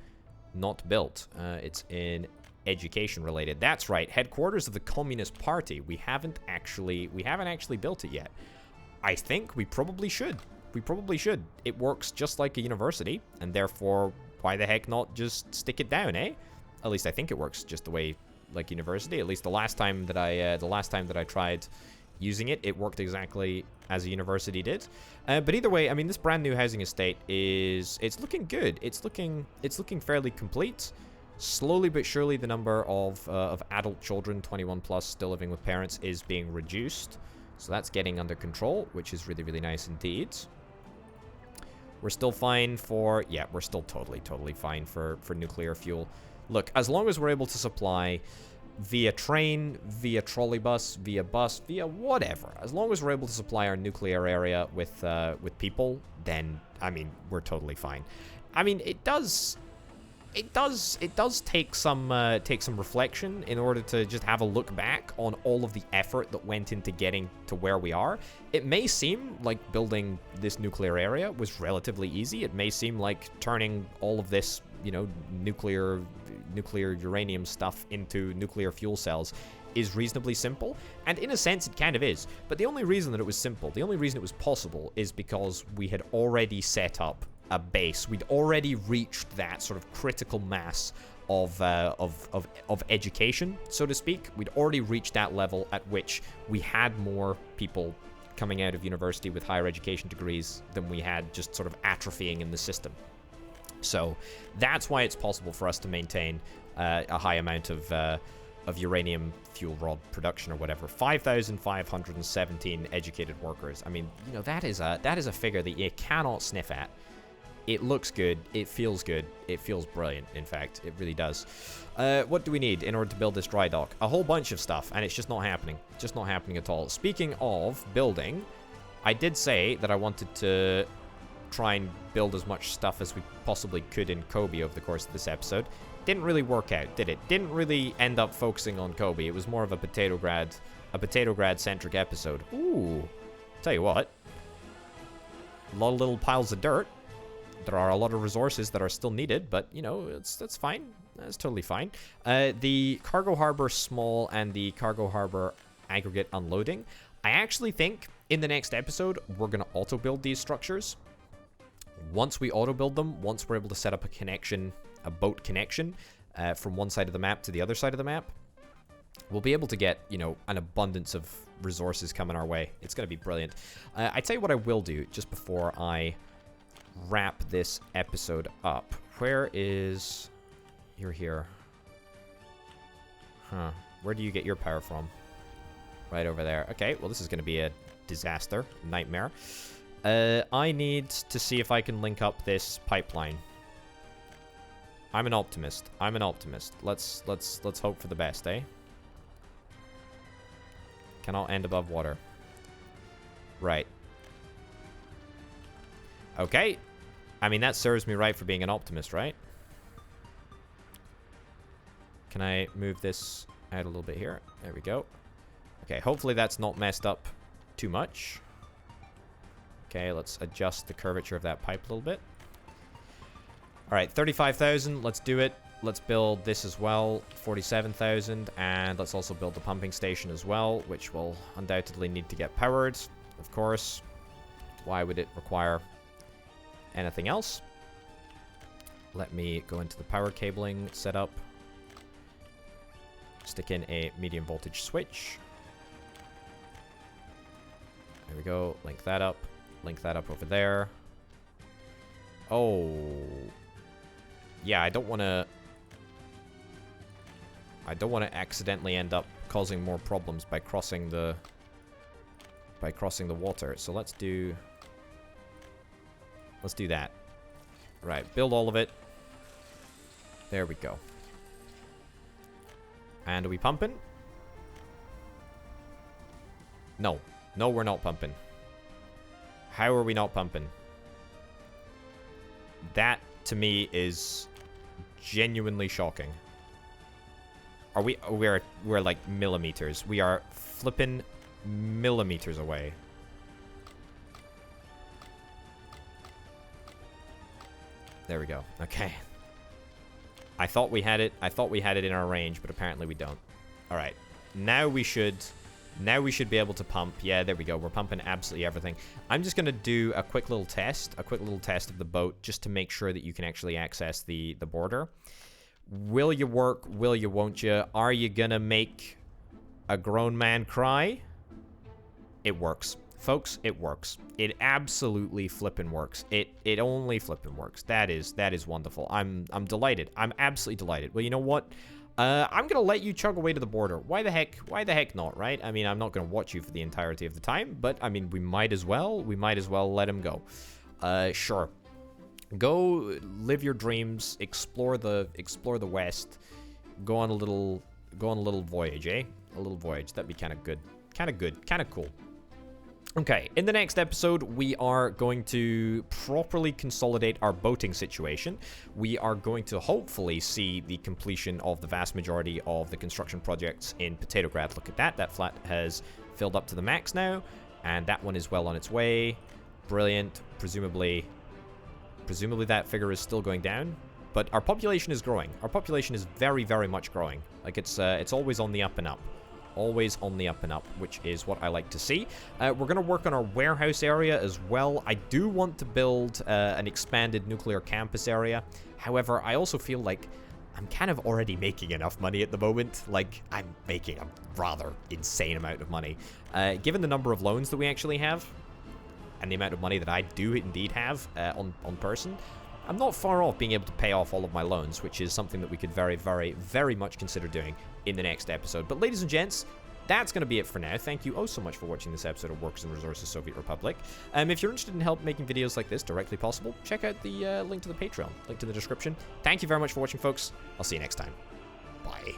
not built. It's in education related. That's right, headquarters of the Communist Party. We haven't actually built it yet. I think we probably should. We probably should. It works just like a university, and therefore, why the heck not just stick it down, eh? At least I think it works just the way like university. At least the last time that I tried using it, it worked exactly as a university did. But either way, I mean, this brand new housing estate it's looking good. It's looking fairly complete. Slowly but surely, the number of adult children, 21 plus, still living with parents is being reduced. So that's getting under control, which is really, really nice indeed. We're still fine for, yeah, we're still totally fine for nuclear fuel. Look, as long as we're able to supply via train, via trolleybus, via bus, via whatever, as long as we're able to supply our nuclear area with people, then, I mean, we're totally fine. I mean, it does take some reflection in order to just have a look back on all of the effort that went into getting to where we are. It may seem like building this nuclear area was relatively easy. It may seem like turning all of this, you know, nuclear uranium stuff into nuclear fuel cells is reasonably simple, and in a sense it kind of is. But the only reason that it was simple, the only reason it was possible, is because we had already set up a base. We'd already reached that sort of critical mass of education, so to speak. We'd already reached that level at which we had more people coming out of university with higher education degrees than we had just sort of atrophying in the system. So that's why it's possible for us to maintain a high amount of uranium fuel rod production or whatever. 5,517 educated workers. I mean, you know, that is a figure that you cannot sniff at. It looks good. It feels good. It feels brilliant, in fact. It really does. What do we need in order to build this dry dock? A whole bunch of stuff, and it's just not happening. Just not happening at all. Speaking of building, I did say that I wanted to try and build as much stuff as we possibly could in Kobe over the course of this episode. Didn't really work out, did it? Didn't really end up focusing on Kobe. It was more of a Potatograd-centric episode. Ooh. Tell you what. A lot of little piles of dirt. There are a lot of resources that are still needed, but, you know, that's fine. That's totally fine. The cargo harbor small and the cargo harbor aggregate unloading. I actually think in the next episode, we're going to auto-build these structures. Once we auto-build them, once we're able to set up a connection, a boat connection from one side of the map to the other side of the map, we'll be able to get, you know, an abundance of resources coming our way. It's going to be brilliant. I tell you what I will do just before I wrap this episode up. Where is... You're here. Huh. Where do you get your power from? Right over there. Okay, well, this is going to be a disaster. Nightmare. I need to see if I can link up this pipeline. I'm an optimist. I'm an optimist. Let's hope for the best, eh? Cannot end above water. Right. Okay. I mean, that serves me right for being an optimist, right? Can I move this out a little bit here? There we go. Okay, hopefully that's not messed up too much. Okay, let's adjust the curvature of that pipe a little bit. Alright, 35,000. Let's do it. Let's build this as well. 47,000. And let's also build the pumping station as well, which will undoubtedly need to get powered, of course. Why would it require anything else? Let me go into the power cabling setup. Stick in a medium voltage switch. There we go. Link that up. Link that up over there. Oh. Yeah, I don't want to accidentally end up causing more problems by crossing the water. So let's do that. Right, build all of it. There we go. And are we pumping? No. No, we're not pumping. How are we not pumping? That, to me, is genuinely shocking. Are we... We're like millimeters. We are flipping millimeters away. There we go. Okay. I thought we had it. I thought we had it in our range, but apparently we don't. All right. Now we should be able to pump. Yeah, there we go. We're pumping absolutely everything. I'm just going to do a quick little test of the boat just to make sure that you can actually access the border. Will you work? Will you, won't you? Are you going to make a grown man cry? It works. Folks, it works. It absolutely flippin' works. It only flippin' works. That is wonderful. I'm delighted. I'm absolutely delighted. Well, you know what? I'm gonna let you chug away to the border. Why the heck not, right? I mean, I'm not gonna watch you for the entirety of the time, but I mean, we might as well let him go. Sure. Go live your dreams, explore the West. Go on a little voyage, eh? A little voyage. That'd be kind of good, kind of cool. Okay, in the next episode, we are going to properly consolidate our boating situation. We are going to hopefully see the completion of the vast majority of the construction projects in Potatograd. Look at that. That flat has filled up to the max now, and that one is well on its way. Brilliant. Presumably that figure is still going down, but our population is growing. Our population is very, very much growing. Like, it's always on the up and up. Always on the up and up, which is what I like to see. We're going to work on our warehouse area as well. I do want to build an expanded nuclear campus area. However, I also feel like I'm kind of already making enough money at the moment. Like, I'm making a rather insane amount of money. Given the number of loans that we actually have, and the amount of money that I do indeed have on person, I'm not far off being able to pay off all of my loans, which is something that we could very, very, very much consider doing in the next episode. But ladies and gents, that's going to be it for now. Thank you oh so much for watching this episode of Workers and Resources Soviet Republic. If you're interested in help making videos like this directly possible, check out the link to the Patreon, link to the description. Thank you very much for watching, folks. I'll see you next time. Bye.